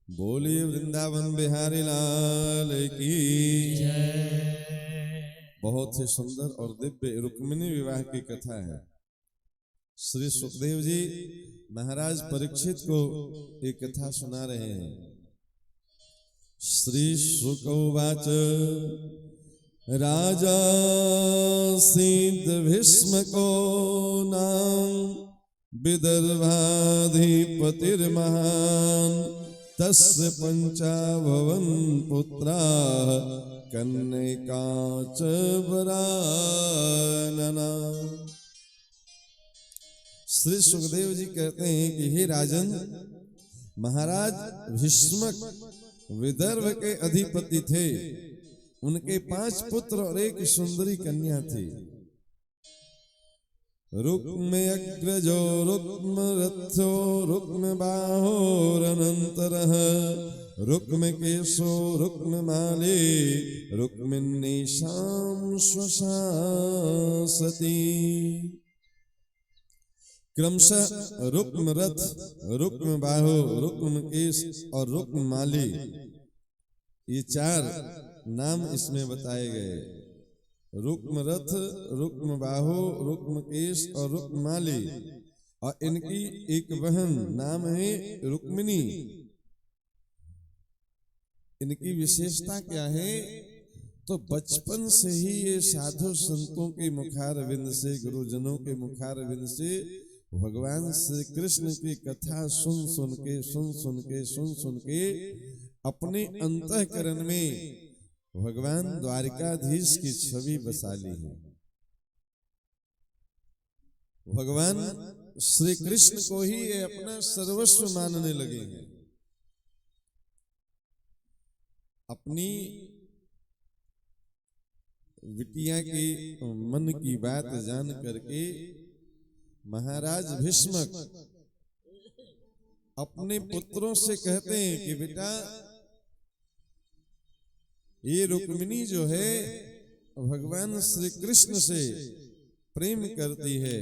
बोलिए वृंदावन बिहारी लाल की जय। बहुत ही सुंदर और दिव्य रुक्मिणी विवाह की कथा है। श्री सुखदेव जी महाराज परीक्षित को एक कथा सुना रहे हैं। श्री शुक उवाच राजा सिद्ध भीष्मको नाम विदर्भाधिपतिर्महान तस्य पंचाभवन पुत्रा कन्यका च वरानना। श्री सुखदेव जी कहते हैं कि हे राजन, महाराज भीष्मक विदर्भ के अधिपति थे। उनके 5 पुत्र और एक सुंदरी कन्या थी। रुक्म अग्रजो रुक्म रथो रुक्म बाहोरनंतरः रुक्म केशो रुक्म माले रुक्मिन्नीशां श्वशासति। क्रमशः रुक्म रथ, रुक्म बाहो, रुक्म केश और रुक्म माली, ये 4 नाम इसमें बताए गए। रुक्म रथ, रुक्म बाहो, रुक्म केश और रुक्म माली, और इनकी एक बहन नाम है रुक्मिणी। इनकी विशेषता क्या है? तो बचपन से ही ये साधु संतों के मुखारविंद से, गुरुजनों के मुखारविंद से भगवान श्री कृष्ण की कथा सुन सुन के अपने अंतःकरण में भगवान द्वारिकाधीश की छवि बसा ली है। भगवान श्री कृष्ण को ही ये अपना सर्वस्व मानने लगे हैं। अपनी बिटिया की मन की बात जान करके महाराज भीष्मक अपने पुत्रों से कहते हैं कि बेटा, ये रुक्मिणी जो है भगवान श्री कृष्ण से प्रेम करती है,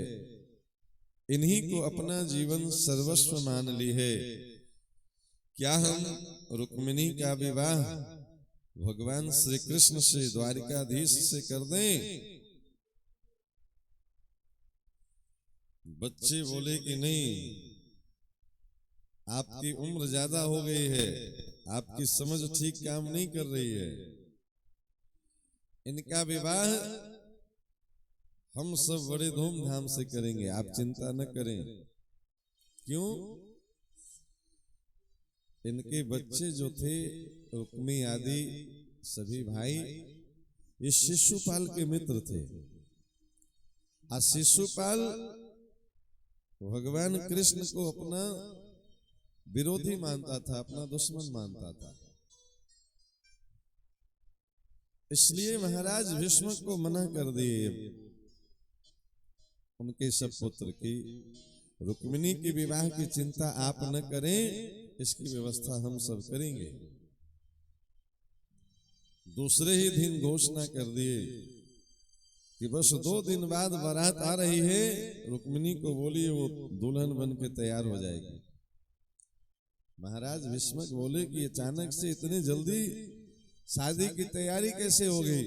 इन्हीं को अपना जीवन सर्वस्व मान ली है। क्या हम रुक्मिणी का विवाह भगवान श्री कृष्ण से, द्वारिकाधीश से कर दें? बच्चे बोले कि नहीं, आपकी उम्र ज्यादा हो गई है, आपकी समझ ठीक काम नहीं कर रही है। इनका विवाह हम सब बड़े धूमधाम से करेंगे, आप चिंता न करें। क्यों? इनके बच्चे जो थे रुक्मी आदि सभी भाई, ये शिशुपाल के मित्र थे। और शिशुपाल भगवान कृष्ण को अपना विरोधी मानता था, अपना दुश्मन मानता था। इसलिए महाराज भीष्म को मना कर दिए उनके सब पुत्र की रुक्मिणी के विवाह की चिंता आप न करें, इसकी व्यवस्था हम सब करेंगे। दूसरे ही दिन घोषणा कर दिए कि बस 2 दिन बाद बारात आ रही है, रुक्मिणी को बोलिए वो दुल्हन बन के तैयार हो जाएगी। महाराज भीष्मक बोले कि अचानक से इतनी जल्दी शादी की तैयारी कैसे हो गई?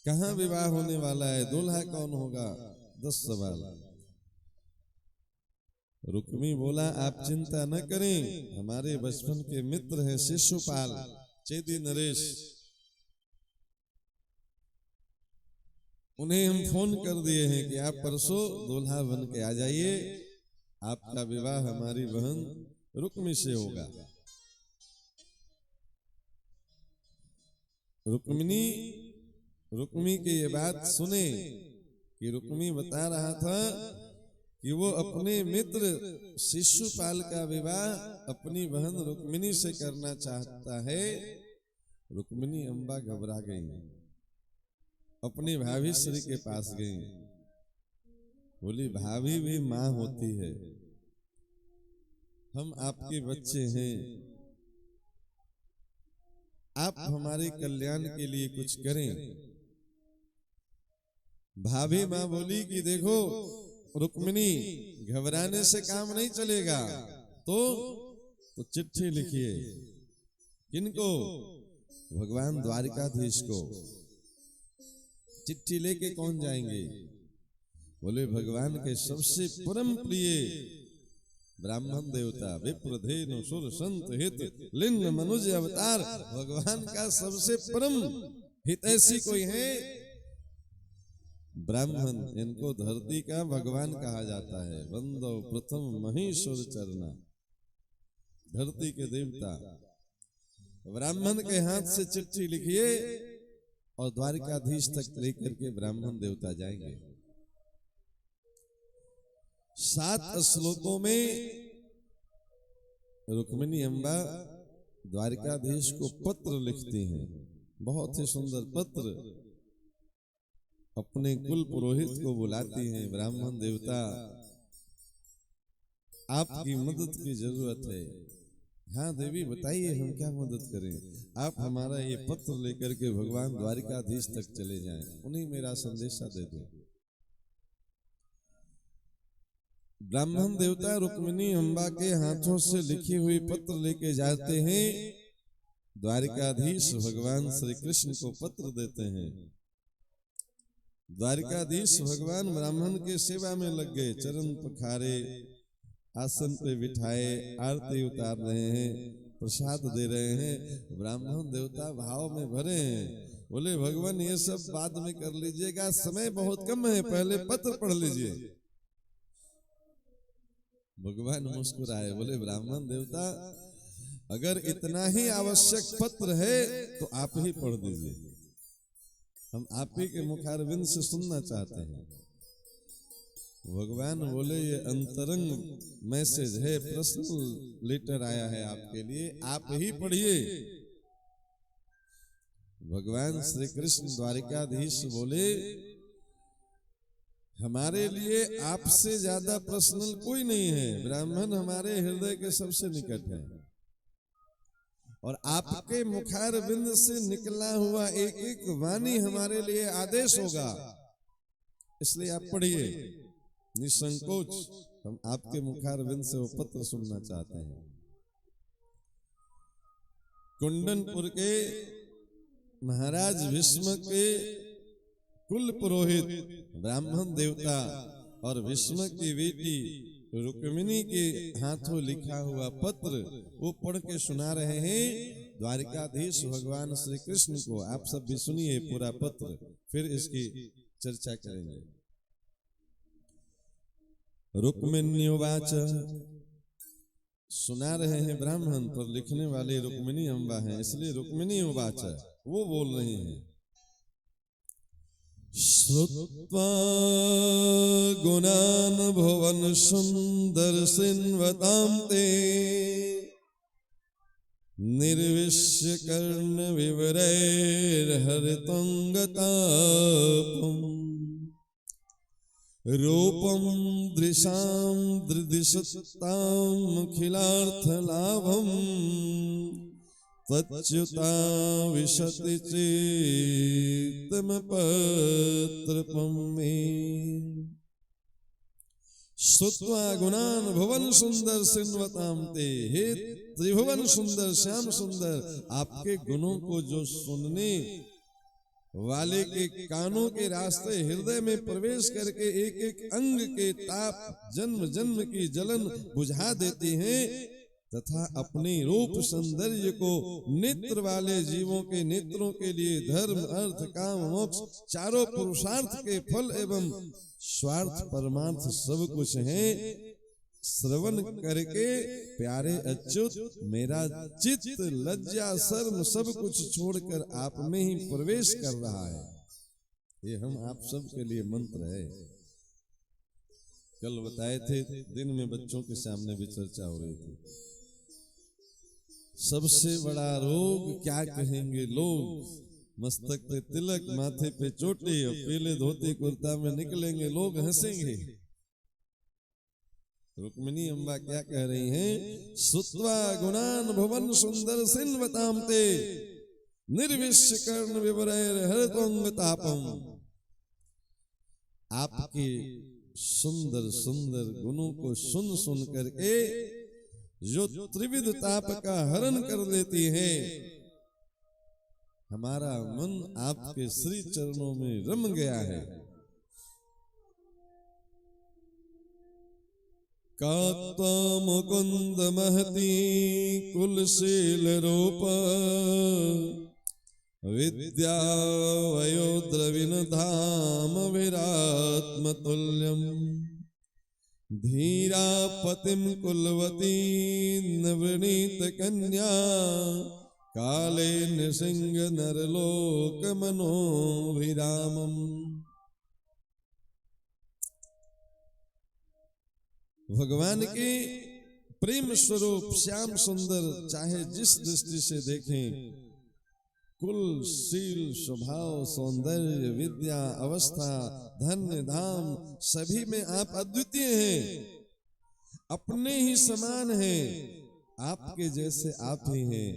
कहाँ विवाह होने वाला है? दूल्हा कौन होगा? 10 सवाल। रुक्मी बोला, आप चिंता न करें, हमारे बचपन के मित्र हैं शिशुपाल, चेदी नरेश, उन्हें हम फोन कर दिए हैं कि आप परसों दूल्हा बन के आ जाइए, आपका विवाह हमारी बहन रुक्मी से होगा। रुक्मी की ये बात सुने कि रुक्मी बता रहा था कि वो अपने मित्र शिशुपाल का विवाह अपनी बहन रुक्मिणी से करना चाहता है। रुक्मिणी अम्बा घबरा गई, अपनी भाभी श्री के पास गई। बोली, भाभी भी माँ होती है, हम आपके बच्चे हैं, आप हमारे कल्याण के लिए कुछ करें। भाभी माँ बोली कि देखो रुक्मिणी, घबराने से काम नहीं चलेगा, तो तो चिट्ठी लिखिए। किनको? भगवान द्वारिकाधीश को। चिट्ठी लेके कौन जाएंगे? बोले भगवान के सबसे परम प्रिय ब्राह्मण देवता, विप्र धेनु सुर संत हित लिंग मनुज अवतार, भगवान का सबसे परम हितैषी कोई है? ब्राह्मण। इनको धरती का भगवान कहा जाता है। वंदो प्रथम महेश्वर चरना, धरती के देवता। ब्राह्मण के हाथ से चिट्ठी लिखिए और द्वारिकाधीश तक लेकर के ब्राह्मण देवता जाएंगे। 7 श्लोकों में रुक्मिणी अम्बा द्वारिकाधीश को पत्र लिखती हैं। बहुत ही सुंदर पत्र। अपने कुल पुरोहित को बुलाती हैं। ब्राह्मण देवता, आपकी मदद की जरूरत है। हाँ देवी बताइए, हम क्या मदद करें? आप हमारा ये पत्र लेकर के भगवान द्वारिकाधीश तक चले जाएं, उन्हें मेरा संदेशा दे दो। ब्राह्मण देवता रुक्मिणी अम्बा के हाथों से लिखी हुई पत्र लेके जाते हैं। द्वारिकाधीश भगवान श्री कृष्ण को पत्र देते हैं। द्वारिकाधीश भगवान ब्राह्मण के सेवा में लग गए। चरण पखारे, आसन पे बिठाए, आरती उतार रहे हैं, प्रसाद दे रहे हैं। ब्राह्मण देवता भाव में भरे हैं। बोले भगवान ये सब बाद में कर लीजिएगा, समय बहुत कम है, पहले पत्र पढ़ लीजिए। भगवान मुस्कुराए, बोले ब्राह्मण देवता अगर इतना ही आवश्यक पत्र है तो आप ही पढ़ दीजिए, हम आप ही के मुखारविंद से सुनना चाहते हैं। भगवान बोले ये अंतरंग मैसेज है, पर्सनल लेटर आया है आपके लिए, आप ही पढ़िए। भगवान श्री कृष्ण द्वारिकाधीश बोले हमारे लिए आपसे ज्यादा पर्सनल कोई नहीं है। ब्राह्मण हमारे हृदय के सबसे निकट है और आपके मुखारविंद से निकला हुआ एक एक वाणी हमारे लिए आदेश होगा, इसलिए आप पढ़िए निसंकोच। हम आपके मुखारविंद से वो पत्र सुनना चाहते हैं। कुंडनपुर के महाराज भीष्म के कुल पुरोहित ब्राह्मण देवता और भीष्म की बेटी रुक्मिणी के हाथों लिखा हुआ पत्र वो पढ़ के सुना रहे हैं द्वारिकाधीश भगवान श्री कृष्ण को। आप सब भी सुनिए पूरा पत्र, फिर इसकी चर्चा करेंगे। रुक्मिण्युवाच, सुना रहे हैं ब्राह्मण पर लिखने वाले रुक्मिणी अम्बा हैं, इसलिए रुक्मिणी उवाच वो बोल रही हैं। श्रुत्वा गुणान् भुवन सुंदर सिन्वतां ते निर्विश्य कर्ण विवरैर्हरितं गतापम् रूपं दृशां दृदिशतां अखिलार्थलाभम् तच्युता विशति चेतमपत्रपं मे। श्रुत्वा गुणान् भुवन सुंदर सिन्वतां ते, हे त्रिभुवन सुंदर श्याम सुंदर, आपके गुणों को जो सुनने वाले के कानों के रास्ते हृदय में प्रवेश करके एक एक अंग के ताप जन्म जन्म की जलन बुझा देती हैं, तथा अपने रूप सौंदर्य को नेत्र वाले जीवों के नेत्रों के लिए धर्म अर्थ काम मोक्ष चारों पुरुषार्थ के फल एवं स्वार्थ परमार्थ सब कुछ है, श्रवण करके प्यारे अच्युत मेरा चित्त लज्जा शर्म सब कुछ छोड़कर आप में ही प्रवेश कर रहा है। ये हम आप सब के लिए मंत्र है। कल बताए थे, दिन में बच्चों के सामने भी चर्चा हो रही थी। सबसे बड़ा रोग क्या कहेंगे लोग, मस्तक पे तिलक माथे पे चोटी और पीले धोती कुर्ता में निकलेंगे, लोग हंसेंगे। रुक्मिणी अम्बा क्या कह रही हैं? श्रुत्वा गुणान् भुवन सुंदर सिन्वतां ते निर्विश्य कर्ण विवरैर्हरितं गतापम्। आपके सुंदर सुंदर गुणों को सुन सुन करके जो त्रिविध ताप का हरण कर लेती है। हमारा मन आपके श्री चरणों में रम गया है। कात्ता मुकुंद महती कुलशील रूप विद्या वयोद्रविन धाम विरात्म तुल्यम धीरा पतिम कुलवती नवनीत कन्या काले नृसिंह नरलोक मनोभिरामम। भगवान के प्रेम स्वरूप श्याम सुंदर चाहे जिस दृष्टि से देखें, कुल शील स्वभाव सौंदर्य विद्या अवस्था धन्य धाम सभी में आप अद्वितीय हैं, अपने ही समान हैं, आपके जैसे आप ही हैं।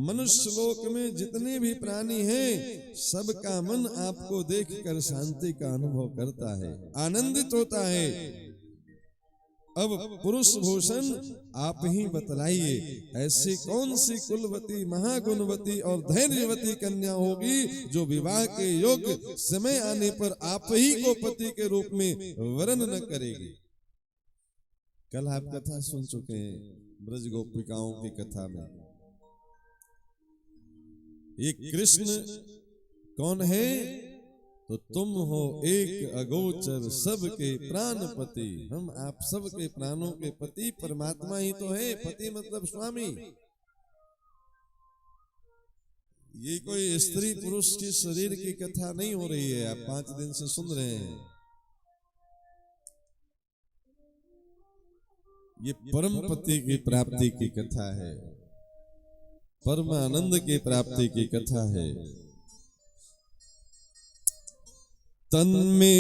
मनुष्य लोक में जितने भी प्राणी हैं सबका मन आपको देखकर शांति का अनुभव करता है, आनंदित होता है। अब पुरुष भूषण आप ही बतलाइए, ऐसी कौन सी कुलवती महागुणवती और धैर्यवती कन्या होगी जो विवाह के योग्य समय आने पर आप ही को पति के रूप में वरण न करेगी। कल आप कथा सुन चुके हैं ब्रज गोपिकाओं की कथा में। ये कृष्ण कौन है? तो तुम हो एक अगोचर सबके प्राणपति। हम आप सबके प्राणों के पति परमात्मा ही तो है। पति मतलब स्वामी। ये कोई स्त्री पुरुष की शरीर की कथा नहीं हो रही है, आप 5 दिन से सुन रहे हैं। ये परम पति की प्राप्ति की कथा है, परम आनंद की प्राप्ति की कथा है। तन्मे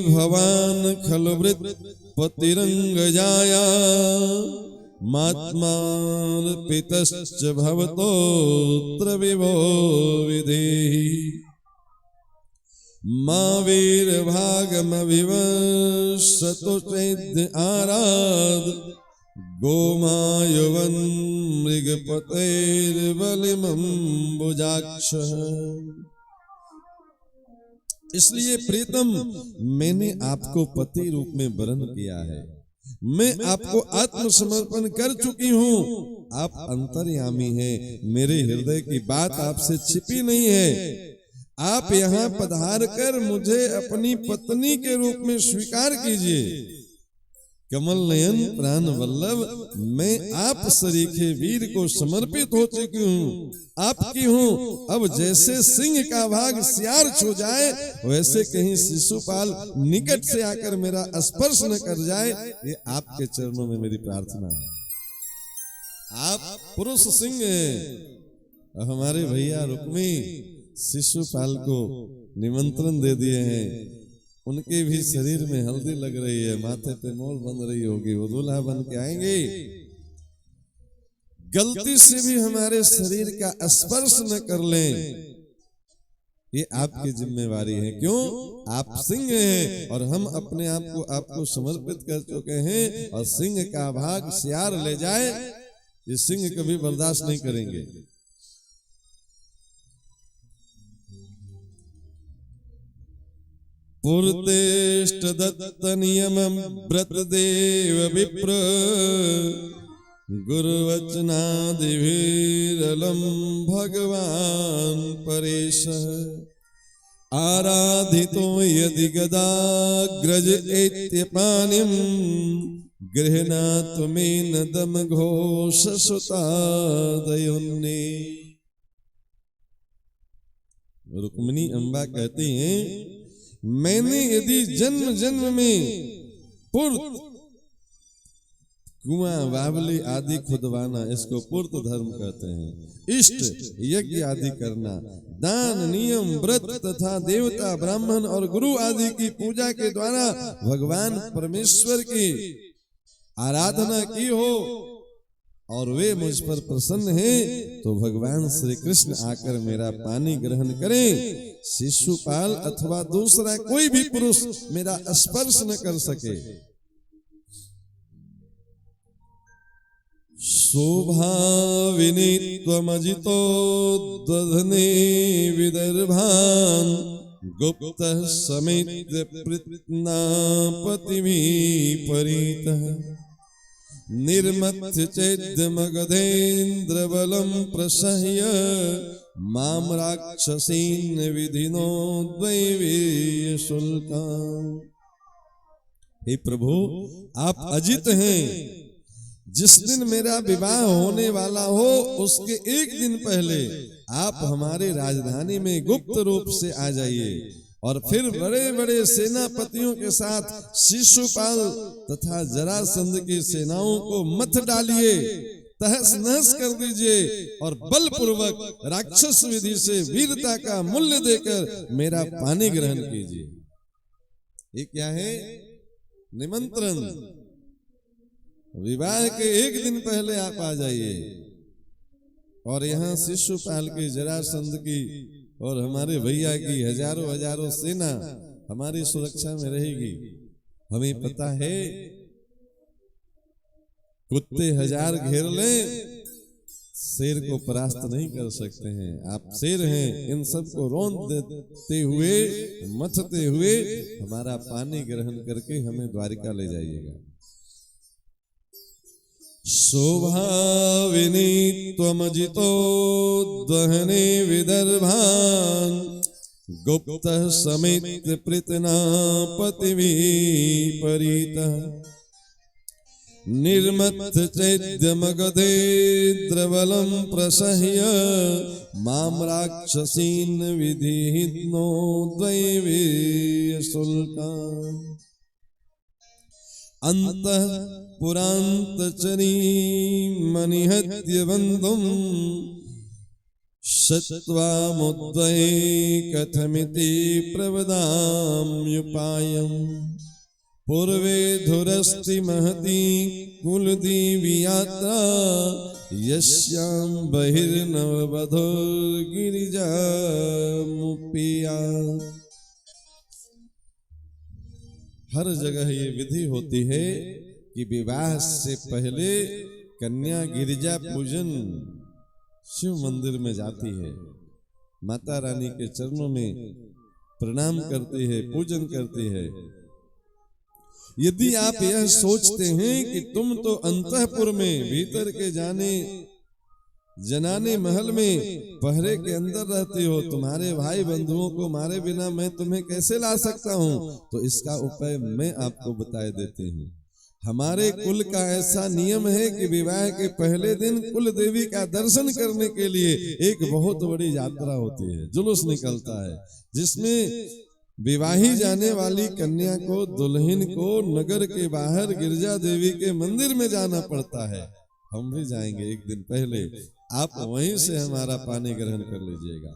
भवान खलवृत पतिरंग जाया मात्मार्पितश्च भवतोऽत्र विभो विधेहि मा वीरभागमविवशतो चैद्य आराध गोमायुवन् मृगपतेर्बलिमम्बुजाक्षः। इसलिए प्रीतम, मैंने आपको पति रूप में वरण किया है। मैं आपको आत्मसमर्पण कर चुकी हूँ। आप अंतर्यामी हैं, मेरे हृदय की बात आपसे छिपी नहीं है। आप यहाँ पधार कर मुझे अपनी पत्नी के रूप में स्वीकार कीजिए। कमल नयन प्राण वल्लभ, मैं आप सरीखे वीर को समर्पित हो चुकी हूँ, आपकी हूँ। अब जैसे सिंह का भाग सियार छू जाए, वैसे कहीं शिशुपाल निकट से आकर मेरा स्पर्श न कर जाए, ये आपके चरणों में मेरी प्रार्थना है। आप पुरुष सिंह हैं। हमारे भैया रुक्मी शिशुपाल को निमंत्रण दे दिए हैं। उनके भी शरीर में हल्दी लग रही है, माथे पे मोल बन रही होगी, वो दूल्हा बन के आएंगे। गलती से भी हमारे शरीर का स्पर्श न कर लें, ये आपकी जिम्मेवारी है। क्यों? आप सिंह हैं और हम अपने आप को आपको समर्पित कर चुके हैं, और सिंह का भाग सियार ले जाए, ये सिंह कभी बर्दाश्त नहीं करेंगे। पूर्तेष्ट दत्त नियमं व्रत देव विप्र गुरुवचनादिभिरलं भगवान् परेश आराधितो यदि गदाग्रज एत्यपानिं गृह्णात्मेन दम घोष सुतादयोन्ने। रुक्मिणी अम्बा कहती हैं, मैंने यदि जन्म जन्म में पूर्त कुआं बावली आदि खुदवाना, इसको पूर्त धर्म कहते हैं, इष्ट यज्ञ आदि करना, दान नियम व्रत तथा देवता ब्राह्मण और गुरु आदि की पूजा के द्वारा भगवान परमेश्वर की आराधना की हो और वे मुझ पर प्रसन्न हैं, तो भगवान श्री कृष्ण आकर मेरा पानी ग्रहण करें। शिशुपाल अथवा दूसरा कोई भी पुरुष मेरा स्पर्श न कर सके। शोभाविनी त्वमजितो दधने विदर्भान् गुप्तः समेत्य पृत्नापतिभिपरीतः निर्मथ्य चैद्यमगधेन्द्रबलं प्रसह्य मां राक्षसीन् विधिनो द्वैवीयशुल्कान्। हे प्रभु, आप अजित हैं। जिस दिन मेरा विवाह होने वाला हो उसके एक दिन पहले आप हमारे राजधानी में गुप्त रूप से आ जाइए और फिर बड़े बड़े सेनापतियों के साथ शिशुपाल तथा जरासंध की सेनाओं को मत डालिए, तहस नहस कर दीजिए और बलपूर्वक राक्षस विधि से वीरता का मूल्य देकर मेरा पानी ग्रहण कीजिए। ये क्या है? निमंत्रण। विवाह के एक दिन पहले आप आ जाइए और यहाँ शिशुपाल की, जरासंध की और हमारे भैया की हजारों हजारों सेना हमारी सुरक्षा में रहेगी। हमें पता है कुत्ते 1000 घेर ले, शेर को परास्त नहीं कर सकते हैं। आप शेर हैं, इन सबको रौंद देते हुए, मथते हुए हमारा पानी ग्रहण करके हमें द्वारिका ले जाइएगा। शोभाविनी त्वमजितो दहने विदर्भान् गुप्तः समेत्य पृत्नापतिभिपरीतः निर्मथ्य चैद्यमगधेन्द्रबलं प्रसह्य मां राक्षसीन् विधिनो द्वैवीयशुल्कान्। अन्तः पुरान्तचरीमनिहत्य बन्धुं शत्वामुद्वये कथमिति प्रवदाम्युपायम्। पूर्वे धुरस्ति महती कुलदेवी यात्रा यस्यां बहिर्नववधूर्गिरिजामुपेया। हर जगह ये विधि होती है कि विवाह से पहले कन्या गिरिजा पूजन शिव मंदिर में जाती है, माता रानी के चरणों में प्रणाम करती है, पूजन करती है। यदि आप यह सोचते हैं कि तुम तो अंतःपुर में भीतर के जनाने महल में पहरे के अंदर रहती हो, तुम्हारे भाई बंधुओं को मारे बिना मैं तुम्हें कैसे ला सकता हूं, तो इसका उपाय मैं आपको बता देती हूं। हमारे कुल का ऐसा नियम है कि विवाह के पहले दिन कुल देवी का दर्शन करने के लिए एक बहुत बड़ी यात्रा होती है, जुलूस निकलता है, जिसमें विवाही जाने वाली कन्या को, दुल्हन को नगर के बाहर गिरजा देवी के मंदिर में जाना पड़ता है। हम भी जाएंगे एक दिन पहले, आप वहीं से हमारा पानी ग्रहण कर लीजिएगा।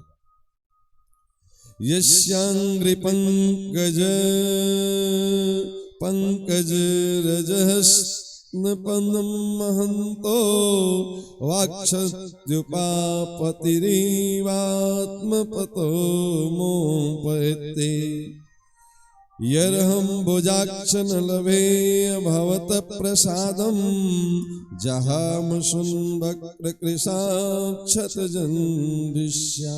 यस्यांग्रि पंकज रजहस्नपदं महन्तो वाक्षत्युपापतिरिवात्मपतो मोपयते। यर्हं भुजाक्षन लभे भवत प्रसादं जहामशुन्वक्रकृशाक्षतजन्दिष्या।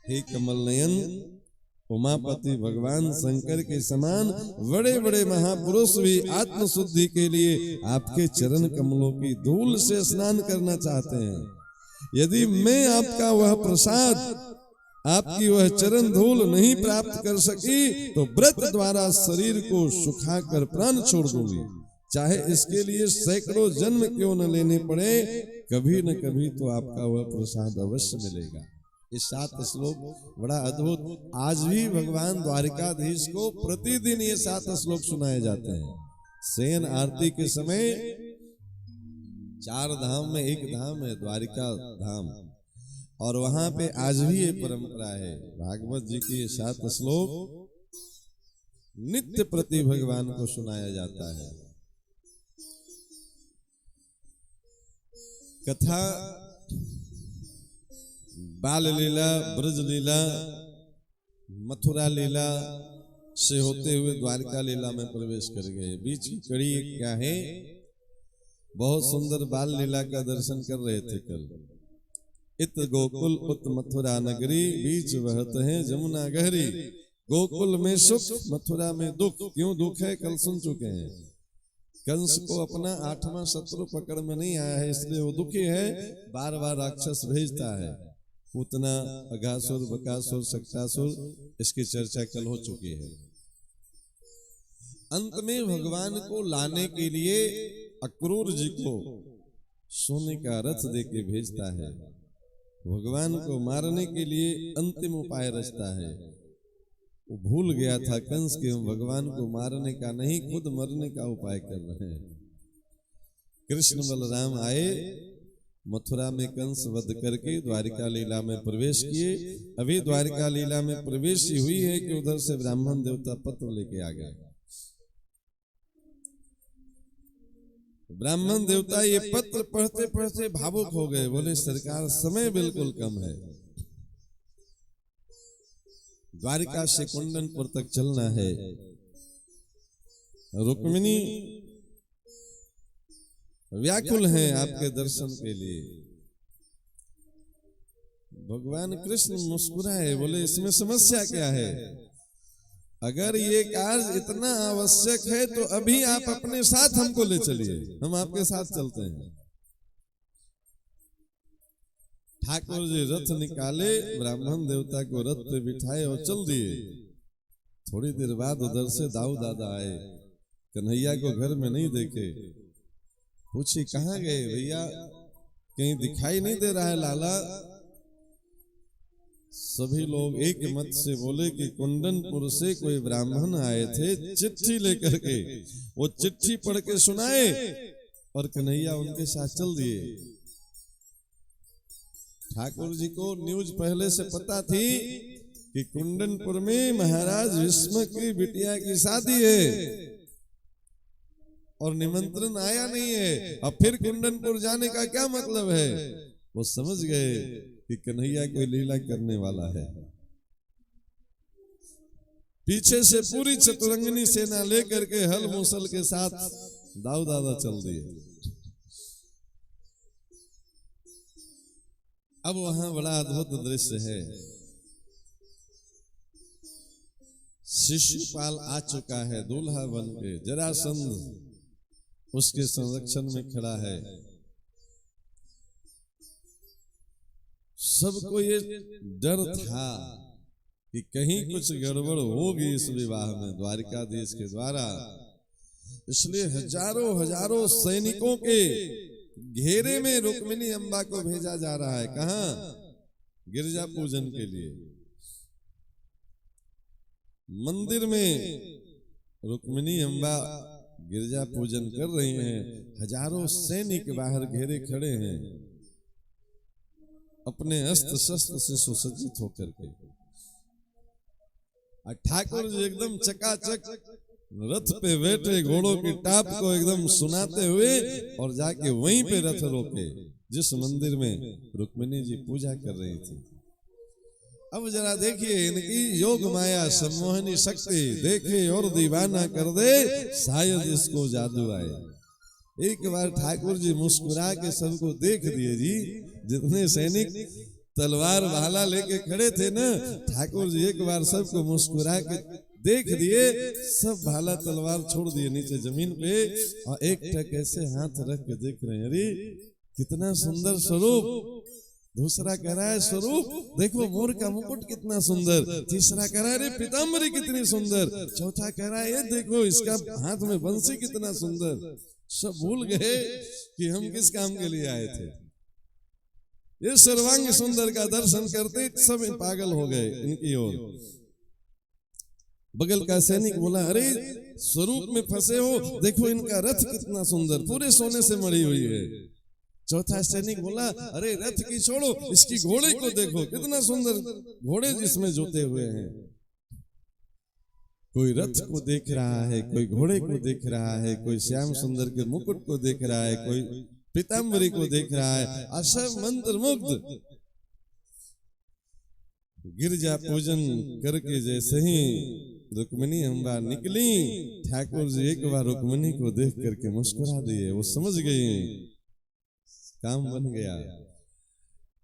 हे कमल नयन, उमापति भगवान शंकर के समान बड़े बड़े महापुरुष भी आत्मशुद्धि के लिए आपके चरण कमलों की धूल से स्नान करना चाहते हैं। यदि मैं आपका वह प्रसाद, आपकी वह चरण धूल नहीं प्राप्त कर सकी तो व्रत द्वारा शरीर को सुखाकर प्राण छोड़ दूंगी, चाहे इसके लिए सैकड़ों जन्म क्यों न लेने पड़े, कभी न कभी तो आपका वह प्रसाद अवश्य मिलेगा। इस 7 श्लोक बड़ा अद्भुत, आज भी भगवान द्वारिकाधीश को प्रतिदिन ये 7 श्लोक सुनाए जाते हैं। शयन आरती के समय 4 धाम में एक धाम है द्वारिका धाम, और वहां पे आज भी ये परंपरा है। भागवत जी की ये 7 श्लोक नित्य प्रति भगवान को सुनाया जाता है। कथा बाल लीला, ब्रज लीला, मथुरा लीला से होते हुए द्वारका लीला में प्रवेश कर गए। बीच की कड़ी क्या है बहुत सुंदर बाल लीला का दर्शन कर रहे थे कल। इत गोकुल उत मथुरा नगरी, बीच बहत है जमुना गहरी। गोकुल में सुख, मथुरा में दुख। क्यों दुख है कल सुन चुके हैं। कंस को अपना 8वां शत्रु पकड़ में नहीं आया है, इसलिए वो दुखी है। बार बार राक्षस भेजता है, पूतना, अघासुर, बकासुर, शक्तासुर, इसकी चर्चा कल हो चुकी है। अंत में भगवान को लाने के लिए अक्रूर जी को सोने का रथ देके भेजता है। भगवान को मारने के लिए अंतिम उपाय रचता है। वो भूल गया था कंस के भगवान को मारने का नहीं, खुद मरने का उपाय कर रहे हैं। कृष्ण बलराम आए, मथुरा में कंस वध करके द्वारिका लीला में प्रवेश किए। अभी द्वारिका लीला में प्रवेश ही हुई है कि उधर से ब्राह्मण देवता पत्र लेके आ गए। ब्राह्मण देवता ये पत्र पढ़ते पढ़ते भावुक हो गए। बोले सरकार समय बिल्कुल कम है, द्वारिका से कुंडनपुर तक चलना है। रुक्मिणी व्याकुल हैं आपके दर्शन के लिए। भगवान कृष्ण मुस्कुराए, बोले इसमें समस्या क्या है। अगर ये कार्य इतना आवश्यक है तो अभी आप अपने साथ हमको ले चलिए, हम आपके साथ चलते हैं। ठाकुर जी रथ निकाले, ब्राह्मण देवता को रथ पे बिठाए और चल दिए। थोड़ी देर बाद उधर से दाऊ दादा आए, कन्हैया को घर में नहीं देखे। पूछी कहाँ गए भैया, कहीं दिखाई नहीं दे रहा है लाला। सभी लोग एक मत से बोले कि कुंडनपुर से कोई ब्राह्मण आए थे चिट्ठी लेकर के। वो चिट्ठी पढ़ के सुनाए और कन्हैया उनके साथ चल दिए। ठाकुर जी को न्यूज पहले से पता थी कि कुंडनपुर में महाराज भीष्म की बिटिया की शादी है और निमंत्रण आया नहीं है। अब फिर कुंडनपुर जाने का क्या मतलब है। वो समझ गए कि कन्हैया कोई लीला करने वाला है। पीछे से पूरी चतुरंगिनी सेना लेकर के हल मूसल के साथ दाऊ दादा चल दिए। अब वहां बड़ा अद्भुत दृश्य है। शिशुपाल आ चुका है दूल्हा बन के, जरासंध उसके संरक्षण में खड़ा है। सबको ये डर था कि कहीं कुछ गड़बड़ होगी इस विवाह में द्वारिकाधीश के द्वारा। इसलिए हजारों हजारों सैनिकों के घेरे में रुक्मिणी अम्बा को भेजा जा रहा है। कहां? गिरजा पूजन के लिए। मंदिर में रुक्मिणी अम्बा गिरजा पूजन कर रही हैं। हजारों सैनिक बाहर घेरे खड़े हैं अपने अस्त्र शस्त्र से सुसज्जित होकर के। ठाकुर जी एकदम चकाचक रथ पे बैठे, घोड़ों की टाप को एकदम सुनाते हुए और जाके वहीं पे रथ रोके जिस मंदिर में रुक्मिणी जी पूजा कर रही थी। अब जरा देखिए इनकी योग माया सम्मोहनी शक्ति, देखे और दीवाना कर दे शायद इसको जादू आए। एक बार ठाकुर जी मुस्कुरा के सबको देख दिए जी। जितने सैनिक तलवार भाला लेके खड़े थे ना, ठाकुर जी एक बार सबको मुस्कुरा के देख दिए। सब भाला तलवार छोड़ दिए नीचे जमीन पे और एक टक ऐसे हाथ रख के देख रहे हैं। अरे कितना सुंदर स्वरूप। दूसरा कह रहा है स्वरूप देखो मोर का मुकुट कितना सुंदर। तीसरा कह रहा है पीताम्बरी कितनी सुंदर। चौथा कह रहा है ये देखो इसका हाथ में बंसी कितना सुंदर। सब भूल गए कि हम किस काम के लिए आए थे। ये सर्वांग सुंदर का दर्शन करते सब पागल हो गए इनकी ओर। बगल का सैनिक बोला अरे स्वरूप में फंसे हो, देखो इनका रथ कितना सुंदर, पूरे सोने से मढ़ी हुई है। चौथा सैनिक बोला अरे रथ की छोड़ो, इसकी घोड़े को देखो कितना सुंदर घोड़े जिसमें जोते हुए हैं। कोई रथ को देख रहा है, कोई घोड़े को देख रहा है, कोई श्याम सुंदर के मुकुट को देख रहा है, कोई पीताम्बरी को देख रहा है। असब मंत्र मुग्ध। गिरजा पूजन करके जैसे ही रुक्मिणी अम्बा निकली। ठाकुर जी एक बार रुक्मिणी को देख करके मुस्कुरा दिए। वो समझ गई काम बन गया।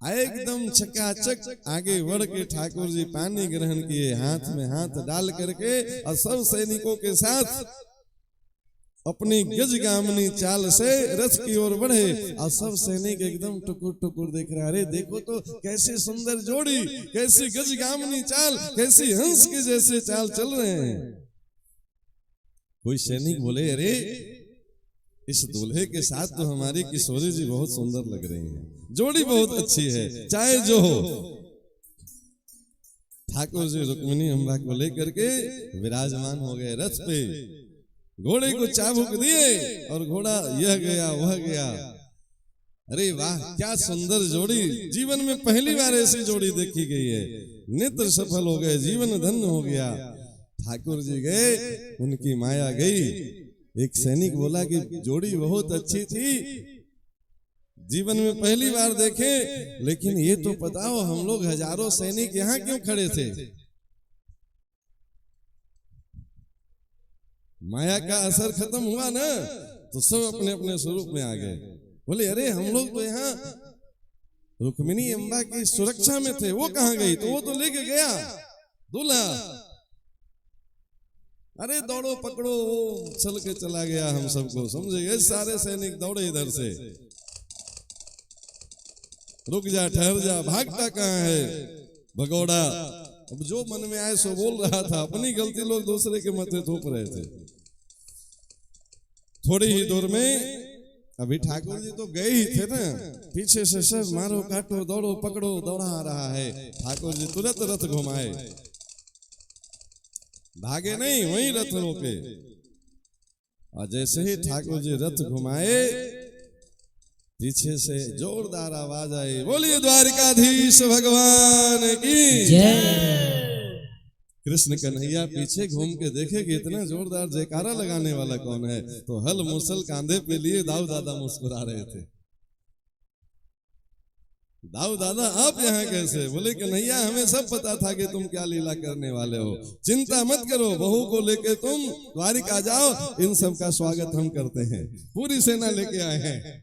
एकदम चकाचक आगे बढ़ के ठाकुर जी पानी ग्रहण किए, हाथ में हाथ डाल करके और सब सैनिकों के साथ अपनी गजगामनी चाल से रथ की ओर बढ़े। और सब सैनिक एकदम टुकुर टुकुर देख रहे, अरे देखो तो कैसी सुंदर जोड़ी, कैसी गजगामनी चाल, कैसी हंस के जैसे चाल चल रहे हैं। कोई सैनिक बोले, अरे इस दूल्हे के साथ तो हमारी किशोरी जी बहुत सुंदर लग रही हैं, जोड़ी बहुत अच्छी है, चाहे जो हो। ठाकुर जी रुक्मिणी अम्बा को लेकर के विराजमान हो गए रथ पे। घोड़े को चाबुक दिए और घोड़ा यह गया वह गया। अरे वाह क्या सुंदर जोड़ी, जीवन में पहली बार ऐसी जोड़ी देखी गई है। नेत्र सफल हो गए, जीवन धन्य हो गया। ठाकुर जी गए, उनकी माया गई। एक सैनिक बोला कि जोड़ी बहुत अच्छी थी, जीवन में पहली बार देखे, लेकिन ये तो बताओ हम लोग हजारों सैनिक यहाँ क्यों खड़े थे? माया का असर खत्म हुआ ना, तो सब अपने अपने स्वरूप में आ गए। बोले अरे हम लोग तो यहाँ रुक्मिणी अम्बा की सुरक्षा में थे, वो कहाँ गई? तो वो तो लेके गया दूल्हा। अरे दौड़ो पकड़ो, वो चल के चला गया हम सबको, समझे गए? सारे सैनिक दौड़े इधर से, रुक जा ठहर जा, भागता कहाँ है भगोड़ा? अब जो मन में आए सो बोल रहा था, अपनी गलती लोग दूसरे के माथे थोप रहे थे। थोड़ी ही दूर में अभी ठाकुर जी तो गए ही थे ना, पीछे से सब मारो काटो दौड़ो पकड़ो दौड़ा आ रहा है। ठाकुर जी तुरंत रथ घुमाए, भागे नहीं, वहीं रथ रोके। और जैसे ही ठाकुर जी रथ घुमाए, पीछे से जोरदार आवाज आई, बोलिए द्वारिकाधीश भगवान की जय। कृष्ण कन्हैया पीछे घूम के देखे कि इतना जोरदार जयकारा लगाने वाला कौन है, तो हल मुसल कांधे पे लिए दाऊ दादा मुस्कुरा रहे थे। दाऊ दादा आप यहाँ कैसे? बोले कन्हैया हमें सब पता था कि तुम क्या लीला करने वाले हो, चिंता मत करो, बहू को लेके तुम द्वारिका जाओ, इन सब का स्वागत हम करते हैं। पूरी सेना लेके आए हैं,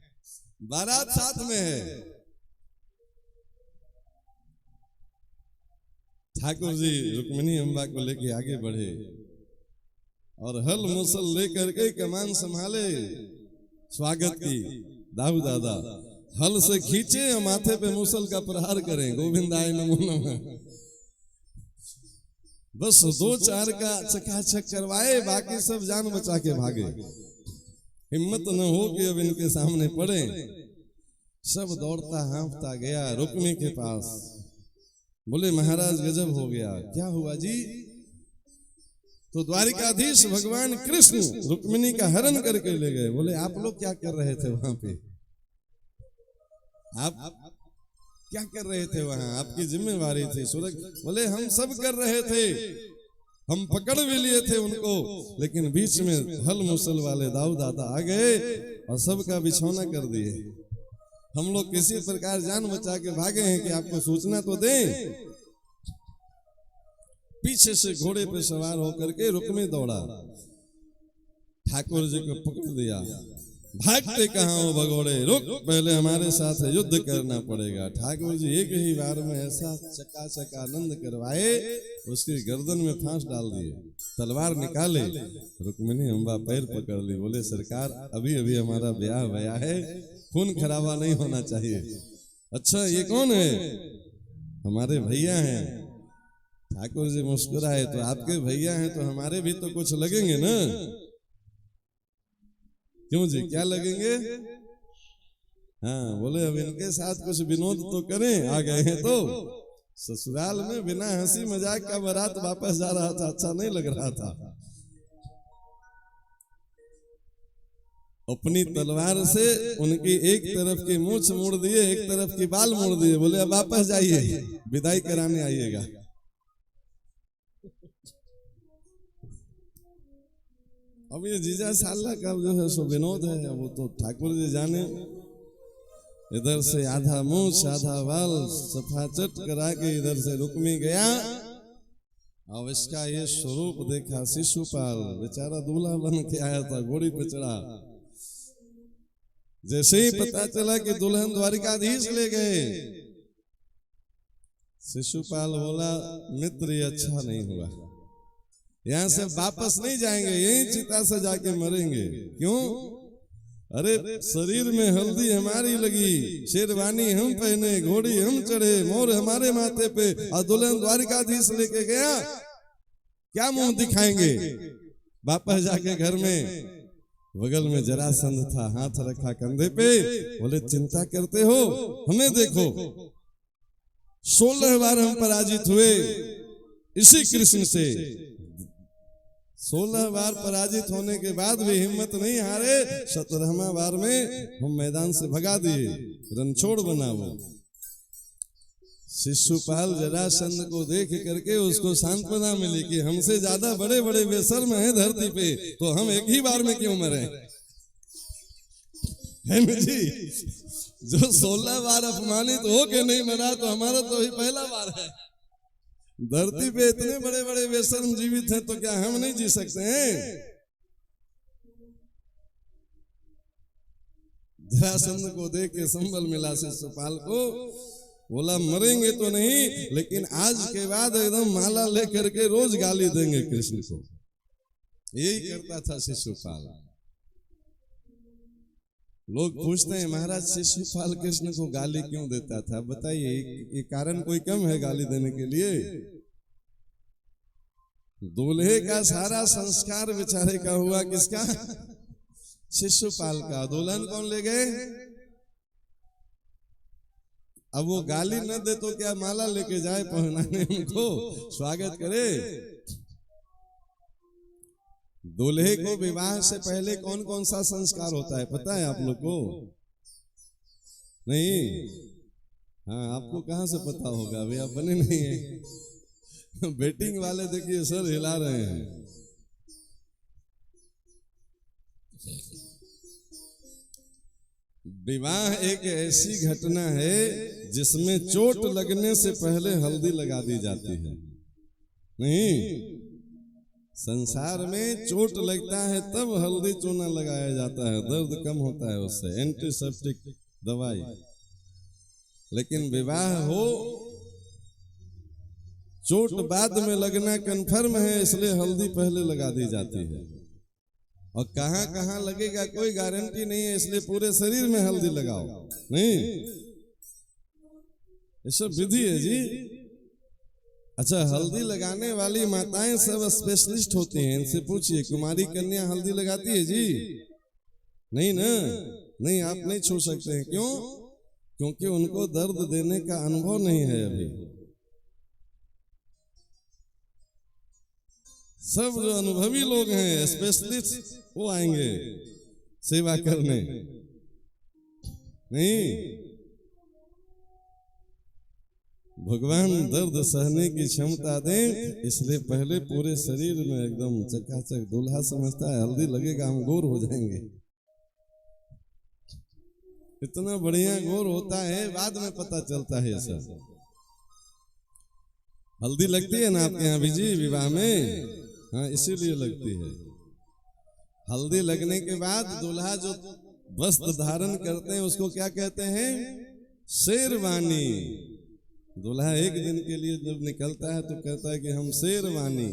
बारात साथ में है। ठाकुर जी रुक्मिणी अम्बा को लेके आगे बढ़े और हल मुसल लेकर के कमान संभाले, स्वागत की। दाऊ दादा हल से खींचे और माथे पे मुसल का प्रहार करें, गोविंदाय नमो नमः। बस 2-4 का चकाचक करवाए, बाकी सब जान बचा के भागे। हिम्मत न हो कि अब इनके सामने पड़े। सब दौड़ता हाँफता गया रुक्मी के पास। बोले महाराज गजब हो गया। क्या हुआ जी? तो द्वारिकाधीश भगवान कृष्ण रुक्मिणी का हरण करके ले गए। बोले आप लोग क्या कर रहे थे वहां पे? आप क्या कर रहे थे वहां? आपकी जिम्मेवारी थी सुरक्षा। बोले हम सब कर रहे थे, हम पकड़ भी लिए थे उनको, लेकिन बीच में हल मुसल वाले दाऊ दादा आ गए और सबका बिछौना कर दिए। हम लोग किसी प्रकार जान बचा के भागे हैं कि आपको सूचना तो दें। पीछे से घोड़े पे सवार होकर के रुक्मी दौड़ा, ठाकुर जी को पकड़ दिया। भागते कहाँ हो भगोड़े, रुक, पहले हमारे साथ युद्ध करना पड़ेगा। ठाकुर जी एक ही बार में ऐसा चकाचक आनंद करवाए, उसकी गर्दन में फांस डाल दिए, तलवार निकाले। रुक्मिणी अम्बा पैर पकड़ ली। बोले सरकार अभी अभी हमारा ब्याह भया है, खून खराबा नहीं होना चाहिए। अच्छा ये कौन है? हमारे भैया हैं। ठाकुर जी मुस्कुराए, तो आपके भैया हैं तो हमारे भी तो कुछ लगेंगे ना? क्यों जी, क्या लगेंगे? हाँ बोले अब इनके साथ कुछ विनोद तो करें, आ गए हैं तो। ससुराल में बिना हंसी मजाक का बारात वापस जा रहा था, अच्छा नहीं लग रहा था। अपनी तलवार से उनकी एक तरफ की मूंछ मोड़ दिए, एक तरफ की बाल मोड़ दिए। बोले अब वापस जाइए, विदाई कराने आइएगा। अब ये जीजा साला का जो है सो विनोद है, वो तो ठाकुर जी जाने। इधर से आधा मूंछ आधा बाल सफा चट करा के इधर से रुक्मी गया अब इसका ये स्वरूप देखा शिशुपाल, बेचारा दूल्हा बन के आया था, घोड़ी पे चढ़ा। जैसे ही पता चला कि दुल्हन द्वारिकाधीश ले गए, शिशुपाल बोला मित्र ये अच्छा नहीं हुआ, यहां से वापस नहीं जाएंगे, यहीं चिता से जाके मरेंगे। क्यों? अरे शरीर में हल्दी हमारी लगी, शेरवानी हम पहने, घोड़ी हम चढ़े, मोर हमारे माथे पे, और दुल्हन द्वारिकाधीश लेके गया, क्या मुंह दिखाएंगे? वापस जाके घर में बगल में जरासंध था, हाथ रखा कंधे पे, बोले चिंता करते हो, हमें देखो 16 बार हम पराजित हुए इसी कृष्ण से, 16 बार पराजित होने के बाद भी हिम्मत नहीं हारे, 17वां बार में हम मैदान से भगा दिए, रणछोड़ बना वो। शिशुपाल जरासंध को देख करके उसको सांत्वना मिली कि हमसे ज्यादा बड़े बड़े बेशर्म हैं धरती पे, तो हम एक ही बार में क्यों मरे? है ना जी? जो 16 बार अपमानित हो के नहीं मरा, तो हमारा तो ही पहला बार है। धरती पे इतने बड़े बड़े बेशर्म जीवित हैं, तो क्या हम नहीं जी सकते हैं? जरासंध को देख के संबल मिला शिशुपाल को, बोला मरेंगे तो नहीं, लेकिन आज के बाद एकदम माला लेकर के रोज गाली देंगे कृष्ण को। यही करता था शिशुपाल। लोग पूछते हैं महाराज शिशुपाल कृष्ण को गाली क्यों देता था? बताइए, ये कारण कोई कम है गाली देने के लिए? दूल्हे का सारा संस्कार बेचारे का हुआ किसका? शिशुपाल का। दुल्हन कौन ले गए? अब वो गाली न दे तो क्या माला लेके जाए पहनाने, उनको स्वागत करे। दूल्हे को विवाह से पहले कौन कौन सा संस्कार होता है पता है आप लोग को? नहीं? हाँ, आपको कहां से पता होगा, अभी आप बने नहीं है। बेटिंग वाले देखिए सर हिला रहे हैं। विवाह एक ऐसी घटना है जिसमें चोट लगने से पहले हल्दी लगा दी जाती है। नहीं, संसार में चोट लगता है तब हल्दी चूना लगाया जाता है, दर्द कम होता है उससे, एंटीसेप्टिक दवाई। लेकिन विवाह हो, चोट बाद में लगना कन्फर्म है, इसलिए हल्दी पहले लगा दी जाती है। और कहां कहां लगेगा कोई गारंटी नहीं है, इसलिए पूरे शरीर में हल्दी लगाओ। नहीं, ये सब विधि है जी। अच्छा, हल्दी लगाने वाली माताएं सब स्पेशलिस्ट होती हैं, इनसे पूछिए कुमारी कन्या हल्दी लगाती है जी? नहीं ना? नहीं, आप नहीं छू सकते हैं। क्यों? क्योंकि उनको दर्द देने का अनुभव नहीं है अभी। सब जो अनुभवी लोग हैं, स्पेशलिस्ट, वो आएंगे सेवा करने। नहीं, भगवान दर्द सहने की क्षमता दें, इसलिए पहले पूरे शरीर में एकदम चकाचक। दूल्हा समझता है हल्दी लगेगा हम गोर हो जाएंगे, इतना बढ़िया गोर होता है, बाद में पता चलता है सब। हल्दी लगती है ना आपके यहाँ भी जी विवाह में? हाँ, इसीलिए लगती है। हल्दी लगने के बाद दूल्हा जो वस्त्र धारण करते हैं उसको क्या कहते हैं? शेरवानी। दूल्हा एक दिन के लिए जब निकलता है तो कहता है कि हम शेरवानी।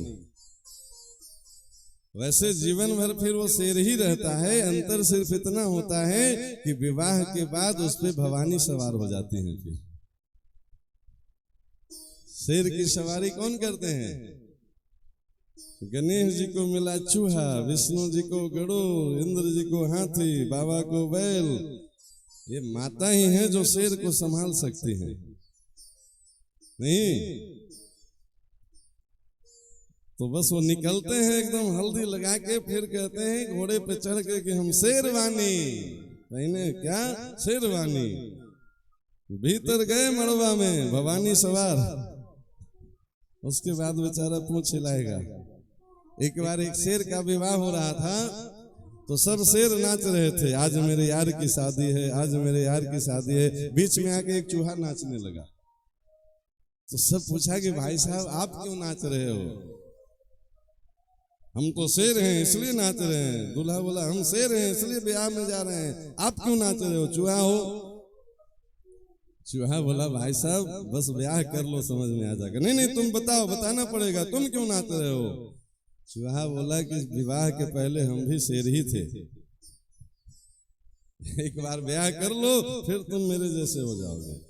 वैसे जीवन भर फिर वो शेर ही रहता है, अंतर सिर्फ इतना होता है कि विवाह के बाद उस पे भवानी सवार हो जाती है। फिर शेर की सवारी कौन करते हैं? गणेश जी को मिला चूहा, विष्णु जी को गरुड़, इंद्र जी को हाथी, बाबा को बैल। ये माता ही है जो शेर को संभाल सकती है। नहीं तो बस वो निकलते हैं एकदम हल्दी लगा के, फिर कहते हैं घोड़े पे चढ़ के कि हम शेरवानी पहने। क्या शेरवानी? भीतर गए मड़वा में भवानी सवार, उसके बाद बेचारा पूंछ हिलाएगा। एक बार एक शेर का विवाह हो रहा था तो सब शेर नाच रहे थे, आज मेरे यार की शादी है, आज मेरे यार की शादी है। बीच में आके एक चूहा नाचने लगा। तो सब पूछा कि भाई साहब आप क्यों नाच रहे हो? हम तो शेर हैं इसलिए नाच रहे हैं। दूल्हा बोला हम शेर हैं इसलिए ब्याह में जा रहे हैं, आप क्यों नाच रहे हो? चूहा हो? चूहा बोला भाई साहब बस ब्याह कर लो समझ में आ जाएगा। नहीं नहीं तुम बताओ, बताना पड़ेगा, तुम क्यों नाच रहे हो? चूहा बोला कि विवाह के पहले हम भी शेर ही थे, एक बार ब्याह कर लो फिर तुम मेरे जैसे हो जाओगे।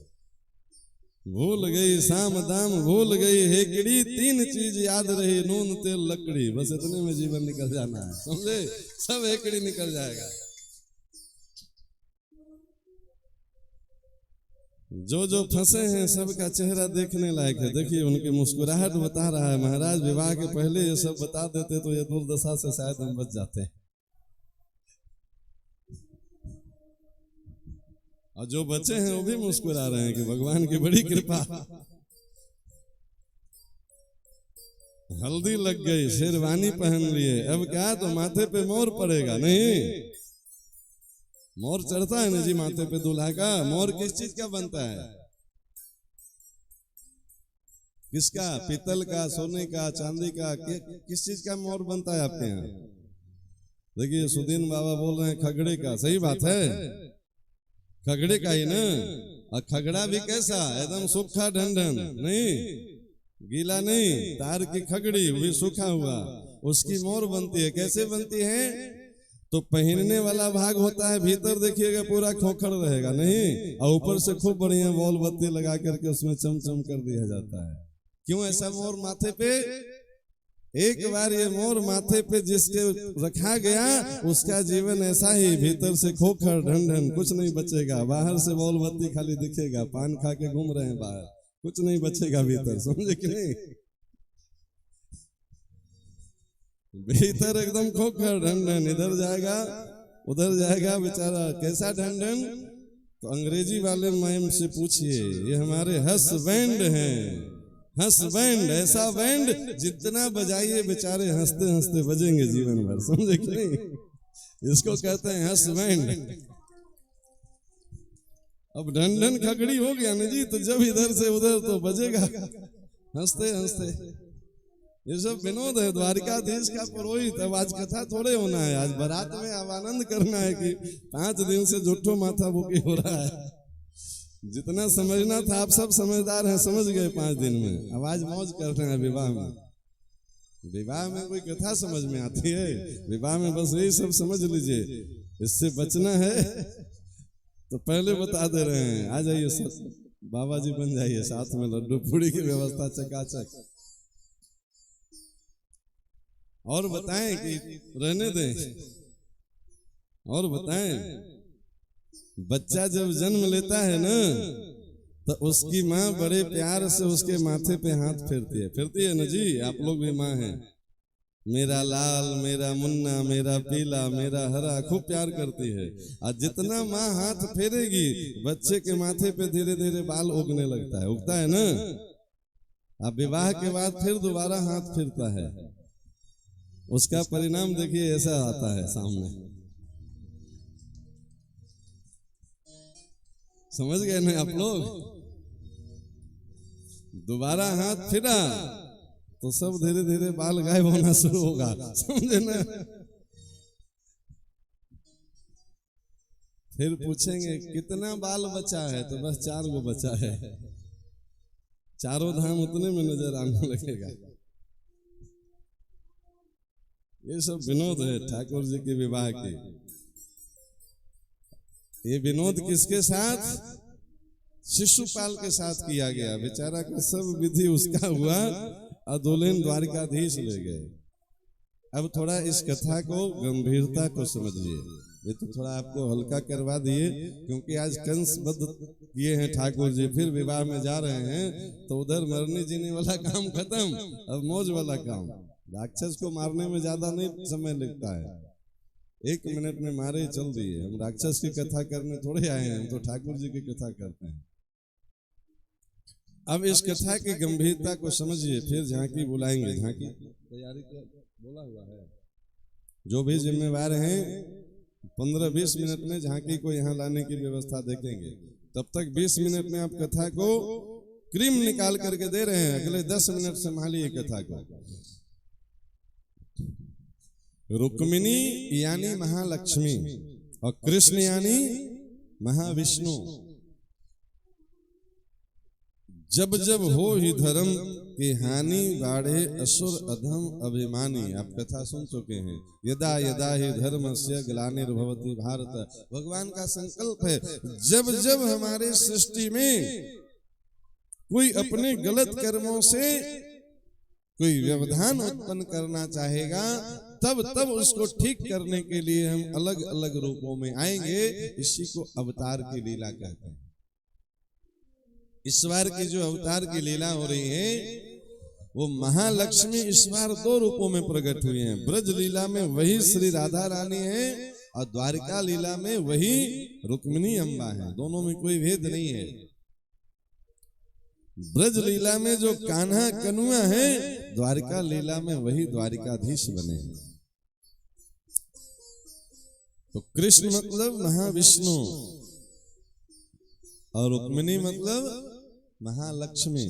भूल गई साम दाम भूल गई हेकड़ी, तीन चीज याद रही नून तेल लकड़ी। बस इतने में जीवन निकल जाना है, समझे? सब हेकड़ी निकल जाएगा। जो फंसे हैं सबका चेहरा देखने लायक है। देखिए उनकी मुस्कुराहट बता रहा है। महाराज विवाह के पहले ये सब बता देते तो ये दुर्दशा से शायद हम बच जाते। और जो बच्चे हैं वो भी मुस्कुरा रहे हैं कि भगवान की बड़ी कृपा। हल्दी लग गई, शेरवानी पहन लिए, अब क्या तो माथे पे मोर पड़ेगा? नहीं, मोर चढ़ता है ना जी माथे पे दूल्हा का। मोर किस चीज का बनता है? किसका? पीतल का, सोने का, चांदी का, किस चीज का मोर बनता है आपके यहाँ? देखिए सुदीन बाबा बोल रहे हैं खगड़े का। सही बात है, खगड़े का ही ना। और खगड़ा भी कैसा? एकदम सूखा ढंढन, नहीं गीला नहीं, तार की खगड़ी भी सूखा हुआ, उसकी मोर बनती है। कैसे बनती है? तो पहनने वाला भाग होता है, भीतर देखिएगा पूरा खोखड़ रहेगा, नहीं, और ऊपर से खूब बढ़िया बॉल बत्ती लगा करके उसमें चमचम कर दिया जाता है। क्यों ऐसा मोर माथे पे? एक बार ये मोर माथे पे जिसके रखा गया उसका जीवन ऐसा ही, भीतर से खोखड़ ढंढन, कुछ नहीं बचेगा। बाहर से बॉल बत्ती खाली दिखेगा, पान खा के घूम रहे हैं बाहर, कुछ नहीं बचेगा भीतर, समझे कि नहीं? भीतर एकदम खोखड़ ढंढन, इधर जाएगा उधर जाएगा बेचारा। कैसा ढंढन? तो अंग्रेजी वाले मैम से पूछिए, ये हमारे हस्बैंड हैं। हस्बैंड ऐसा बैंड जितना बजाइए बेचारे हंसते हंसते बजेंगे जीवन भर, समझे कि नहीं? इसको कहते हैं हस्बैंड। अब ढंढन खगड़ी हो गया ना जी, तो जब इधर से उधर तो बजेगा हंसते हंसते। ये सब विनोद है। द्वारिकाधीश का पुरोहित। अब आज कथा थोड़े होना है, आज बारात में अब आनंद करना है कि 5 दिन से जुट्ठो माथा बुकी हो रहा है। जितना समझना था आप सब समझदार हैं, समझ गए 5 दिन में। अब आज मौज करते हैं विवाह में। विवाह में कोई कथा समझ में आती है? विवाह में बस यही सब समझ लीजिए। इससे बचना है तो पहले बता दे रहे हैं, आ जाइए सब बाबा जी बन जाइए, साथ में लड्डू पूड़ी की व्यवस्था चकाचक। और बताएं कि रहने दें? और बताएं, बच्चा जब जन्म लेता है ना तो उसकी माँ बड़े प्यार से उसके माथे पे हाथ फेरती है ना जी। आप लोग भी माँ हैं। मेरा लाल, मेरा मुन्ना, मेरा पीला, मेरा हरा, खूब प्यार करती है। और जितना माँ हाथ फेरेगी बच्चे के माथे पे धीरे धीरे बाल उगने लगता है, उगता है ना। अब विवाह के बाद फिर दोबारा हाथ फिरता है, उसका परिणाम देखिए ऐसा आता है सामने। समझ गए ना आप लोग? दोबारा हाथ फिरा तो सब धीरे धीरे बाल गायब होना शुरू होगा, समझे ना? फिर पूछेंगे कितना बाल बचा है, तो बस 4 गो बचा है। चारों धाम उतने में नजर आने लगेगा। ये सब विनोद है ठाकुर जी के विवाह के। ये विनोद किसके साथ? शिशुपाल के साथ किया गया। बेचारा का सब विधि उसका हुआ और दुल्हन द्वारिकाधीश ले गए। अब थोड़ा इस कथा को गंभीरता को समझिए। ये तो थोड़ा आपको हल्का करवा दिए क्योंकि आज कंस वध किए हैं ठाकुर जी, फिर विवाह में जा रहे हैं तो उधर मरने जीने वाला काम खत्म, अब मौज वाला काम। राक्षस को मारने में ज्यादा नहीं समय लगता है, 1 मिनट में मारे चल दिए। हम राक्षस की कथा करने थोड़े आए हैं, हम तो ठाकुर जी की कथा करते हैं। अब इस कथा की गंभीरता को समझिए, फिर झांकी बुलाएंगे। झांकी तैयारी बोला हुआ है। जो भी जिम्मेवार हैं 15-20 मिनट में झांकी को यहाँ लाने की व्यवस्था देखेंगे। तब तक 20 मिनट में आप कथा को क्रीम निकाल करके दे रहे हैं। अगले 10 मिनट संभालिए कथा को। रुक्मिणी यानी महालक्ष्मी और कृष्ण यानी महाविष्णु। जब जब हो ही धर्म की हानि, बाढ़े असुर अधम अभिमानी। आप कथा सुन चुके हैं। यदा यदा ही धर्मस्य ग्लानिर्भवति भारत। भगवान का संकल्प है, जब जब हमारे सृष्टि में कोई अपने गलत कर्मों से कोई व्यवधान उत्पन्न करना चाहेगा, तब तब उसको ठीक करने के लिए हम अलग अलग रूपों में आएंगे। इसी को अवतार की लीला कहते हैं। इस बार की जो अवतार की लीला हो रही है वो महालक्ष्मी इस बार 2 रूपों में प्रकट हुई हैं। ब्रज लीला में वही श्री राधा रानी है और द्वारिका लीला में वही रुक्मिणी अम्बा है। दोनों में कोई भेद नहीं है। ब्रज लीला में जो कान्हा कनुआ है, द्वारिका लीला में वही द्वारिकाधीश बने हैं। तो कृष्ण मतलब महाविष्णु और रुक्मिणी मतलब महालक्ष्मी।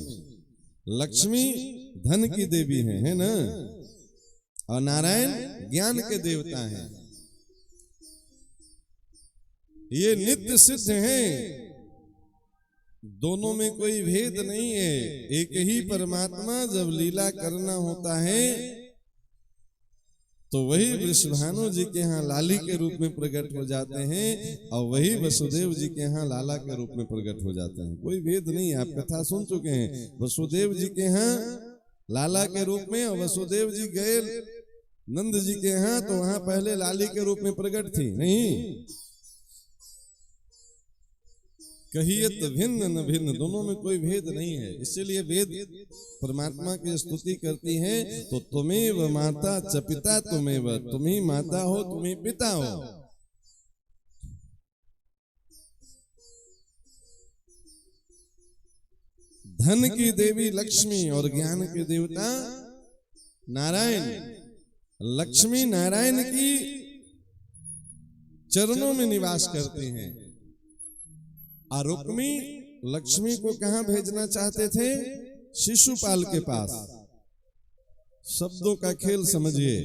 लक्ष्मी धन की देवी है ना, और नारायण ज्ञान के देवता हैं। ये नित्य सिद्ध हैं, दोनों में कोई भेद नहीं है। एक ही परमात्मा जब लीला करना होता है तो वही वृषभानु जी के यहाँ लाली के रूप में प्रकट हो जाते हैं और वही वसुदेव जी के यहाँ लाला के रूप में प्रकट हो जाते हैं। कोई भेद नहीं है। आप कथा सुन चुके हैं। वसुदेव जी के यहाँ लाला के रूप में और वसुदेव जी गए नंद जी के यहाँ तो वहां पहले लाली के रूप में प्रकट थी नहीं। कहियत भिन्न न भिन्न, दोनों में कोई भेद नहीं है। इसीलिए वेद परमात्मा की स्तुति करती है तो तुमेव माता च पिता तुमेव, तुम ही माता हो तुम ही पिता हो। धन की देवी लक्ष्मी और ज्ञान के देवता नारायण। लक्ष्मी नारायण की चरणों में निवास करती हैं। और रुक्मी लक्ष्मी को कहां भेजना चाहते थे? शिशुपाल के पास। शब्दों का खेल समझिए।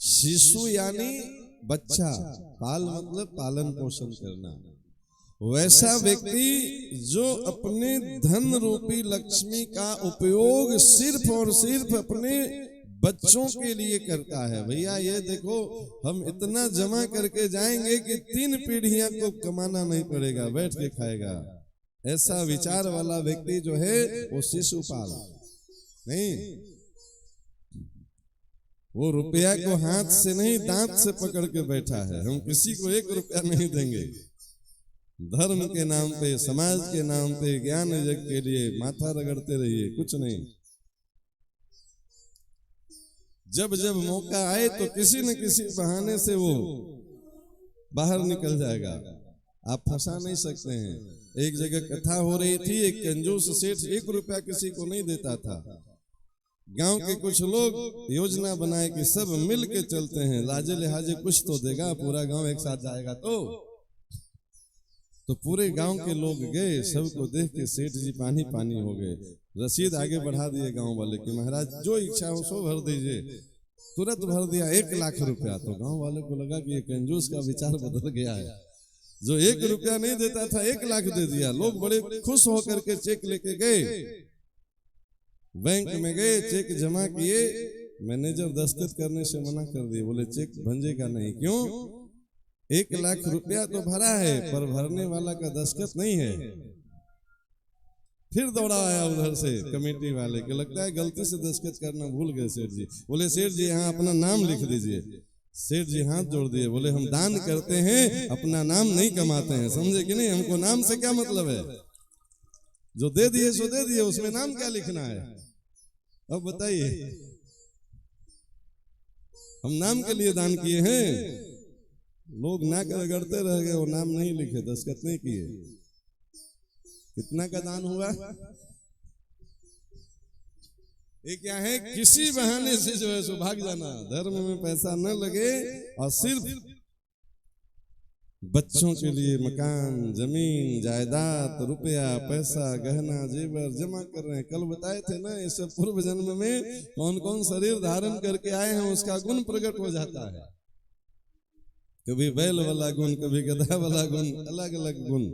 शिशु यानी बच्चा, पाल मतलब पालन पोषण करना। वैसा व्यक्ति जो अपने धन रूपी लक्ष्मी का उपयोग सिर्फ और सिर्फ अपने बच्चों के लिए करता है। भैया ये देखो, हम इतना जमा करके जाएंगे कि 3 पीढ़ियां को कमाना नहीं पड़ेगा, बैठ के खाएगा। ऐसा विचार वाला व्यक्ति जो है वो शिशुपाल नहीं। वो रुपया को हाथ से नहीं दांत से पकड़ के बैठा है। हम किसी को 1 रुपया नहीं देंगे। धर्म के नाम पे, समाज के नाम पे, ज्ञान यज्ञ के लिए माथा रगड़ते रहिए, कुछ नहीं। जब जब मौका आए तो किसी न किसी बहाने से वो बाहर निकल जाएगा। आप फंसा नहीं सकते हैं। एक जगह कथा हो रही थी, एक कंजूस सेठ 1 रुपया किसी को नहीं देता था। गांव के कुछ लोग योजना बनाए कि सब मिल के चलते हैं, लाजे लिहाजे कुछ तो देगा, पूरा गांव एक साथ जाएगा। तो पूरे गांव के लोग गए। सबको देख के सेठ जी पानी पानी हो गए। रसीद आगे बढ़ा दिए गांव वाले कि महाराज जो इच्छा हो सो भर दीजिए। तुरंत भर दिया 1 लाख रुपया। तो गांव वाले को लगा कि ये कंजूस का विचार बदल गया है। जो 1 रुपया नहीं देता था 1 लाख दे दिया। लोग बड़े खुश होकर के चेक लेके गए, बैंक में गए, चेक जमा किए। मैनेजर दस्तखत करने से मना कर दिए, बोले चेक भंजेगा नहीं। क्यों? 1 लाख रुपया तो भरा है पर भरने वाला का दस्तखत नहीं है। फिर दौड़ा आया उधर से कमेटी वाले के, लगता है गलती से दस्तखत करना भूल गए सेठ जी। बोले सेठ जी यहाँ अपना नाम लिख दीजिए। सेठ जी हाथ जोड़ दिए, बोले हम दान करते हैं, अपना नाम नहीं कमाते हैं। समझे कि नहीं? हमको नाम से क्या मतलब है? जो दे दिए सो दे दिए, उसमें नाम क्या लिखना है? अब बताइए, हम नाम के लिए दान किए हैं। लोग नाक रगड़ते रह गए, वो नाम नहीं लिखे, दस्तखत नहीं किए। कितना का दान हुआ? ये क्या है? किसी बहाने से जो है सो भाग जाना। धर्म में पैसा न लगे और सिर्फ बच्चों के लिए मकान, जमीन, जायदाद, रुपया, पैसा, गहना, जेवर जमा कर रहे हैं। कल बताए थे ना, इससे पूर्व जन्म में कौन कौन शरीर धारण करके आए हैं उसका गुण प्रकट हो जाता है। कभी बैल वाला गुण, कभी गधा वाला गुण, अलग अलग गुण,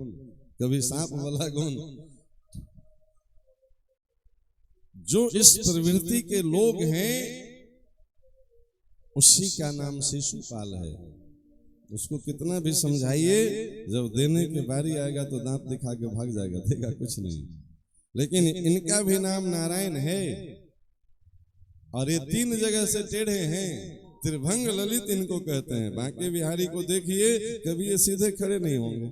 कभी सांप वाला गुण। जो इस प्रवृत्ति के लोग हैं उसी का नाम शिशुपाल है। उसको कितना भी समझाइए, जब देने की बारी आएगा तो दांत दिखा के भाग जाएगा, देगा कुछ नहीं। लेकिन इनका भी नाम नारायण है और ये 3 जगह से टेढ़े हैं। त्रिभंग ललित इनको कहते हैं। बांके बिहारी को देखिए, कभी ये सीधे खड़े नहीं होंगे।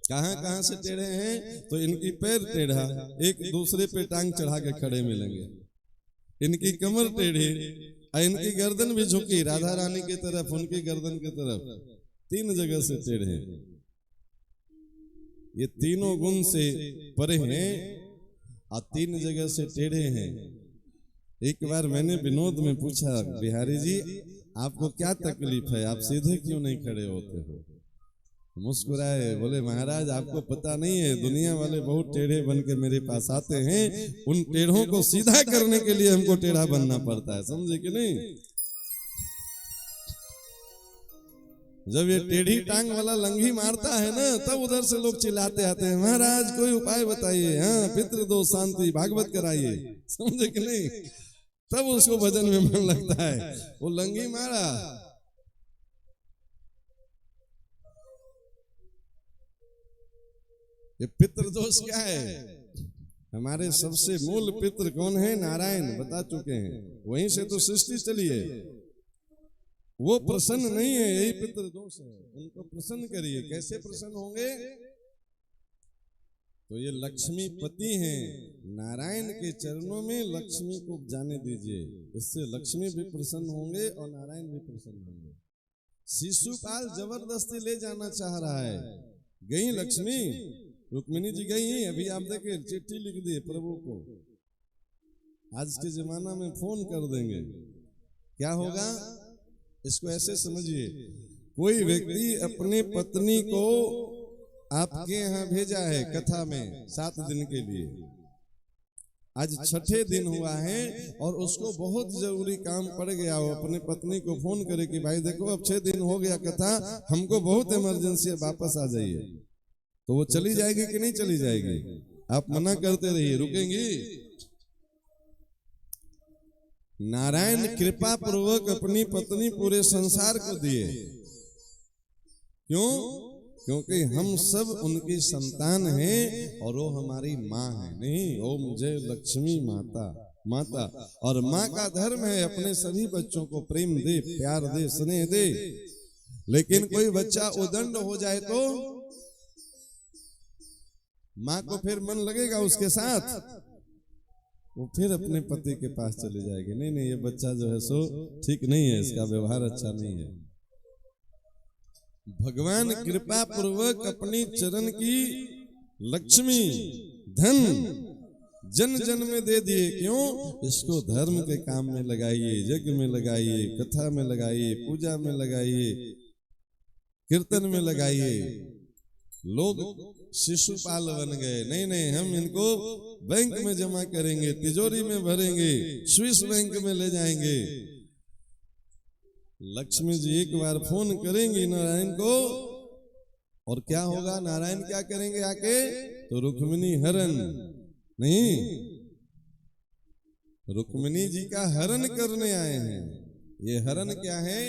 कहां कहां से टेढ़े हैं तो इनकी पैर टेढ़ा, एक दूसरे पे टांग चढ़ा के खड़े मिलेंगे। इनकी कमर टेढ़ी, इनकी गर्दन भी झुकी राधा रानी की तरफ, उनकी गर्दन की तरफ। 3 जगह से टेढ़े। ये तीनों गुण से परे हैं और 3 जगह से टेढ़े हैं। एक बार मैंने विनोद में पूछा, बिहारी जी आपको क्या तकलीफ है, आप सीधे क्यों नहीं खड़े होते हो? मुस्कुराए, बोले महाराज आपको पता नहीं है, दुनिया वाले बहुत टेढ़े बन के मेरे पास आते हैं, उन टेढ़ों को सीधा करने के लिए हमको टेढ़ा बनना पड़ता है। समझे कि नहीं? जब ये टेढ़ी टांग वाला लंघी मारता है ना, तब उधर से लोग चिल्लाते आते हैं, महाराज कोई उपाय बताइए, हाँ पितृ दोष शांति भागवत कराइए। समझे कि नहीं? तब उसको भजन में मन लगता है। वो लंघी मारा, ये पितृदोष क्या है? हमारे सबसे मूल पितृ कौन है? नारायण, बता चुके हैं। वहीं से तो सृष्टि चली है। वो प्रसन्न नहीं है, यही पितृदोष है। उनको प्रसन्न करिए। कैसे प्रसन्न होंगे? तो ये लक्ष्मीपति हैं, नारायण के चरणों में लक्ष्मी को जाने दीजिए, इससे लक्ष्मी भी प्रसन्न होंगे और नारायण भी प्रसन्न होंगे। शिशुपाल जबरदस्ती ले जाना चाह रहा है। गई लक्ष्मी, रुक्मिणी जी गई हैं। अभी आप देखे चिट्ठी लिख दिए प्रभु को। आज के जमाना में फोन कर देंगे, क्या होगा? इसको ऐसे समझिए, कोई व्यक्ति अपने पत्नी को आपके यहाँ भेजा है कथा में 7 दिन के लिए। आज 6ठे दिन हुआ है और उसको बहुत जरूरी काम पड़ गया। वो अपने पत्नी को फोन करे कि भाई देखो अब 6 दिन हो गया कथा, हमको बहुत इमरजेंसी है, वापस आ जाइए। तो वो चली जाएगी कि नहीं चली जाएगी? आप मना करते रहिए, रुकेंगी? नारायण कृपा पूर्वक अपनी पत्नी पूरे संसार को दिए। क्यों? क्योंकि हम सब उनकी संतान हैं और वो हमारी माँ है। नहीं, ओम जय लक्ष्मी माता, माता। और माँ का धर्म है अपने सभी बच्चों को प्रेम दे, प्यार दे, स्नेह दे। लेकिन कोई बच्चा उदंड हो जाए तो माँ को फिर मन लगेगा उसके साथ, वो फिर अपने पति के पास चली जाएगी। नहीं नहीं, ये बच्चा जो है सो ठीक नहीं है, इसका व्यवहार अच्छा नहीं है। भगवान कृपा पूर्वक अपनी चरण की लक्ष्मी धन जन जन में दे दिए। क्यों? इसको धर्म के काम में लगाइए, यज्ञ में लगाइए, कथा में लगाइए, पूजा में लगाइए, कीर्तन में लगाइए। लोग शिशुपाल बन गए। नहीं नहीं, हम इनको बैंक में जमा करेंगे, तिजोरी में भरेंगे, स्विस बैंक में ले जाएंगे। लक्ष्मी जी एक बार फोन करेंगी नारायण को, और क्या होगा? नारायण क्या करेंगे आके? तो रुक्मिणी हरण। नहीं, रुक्मिणी जी का हरण करने आए हैं। ये हरण क्या है?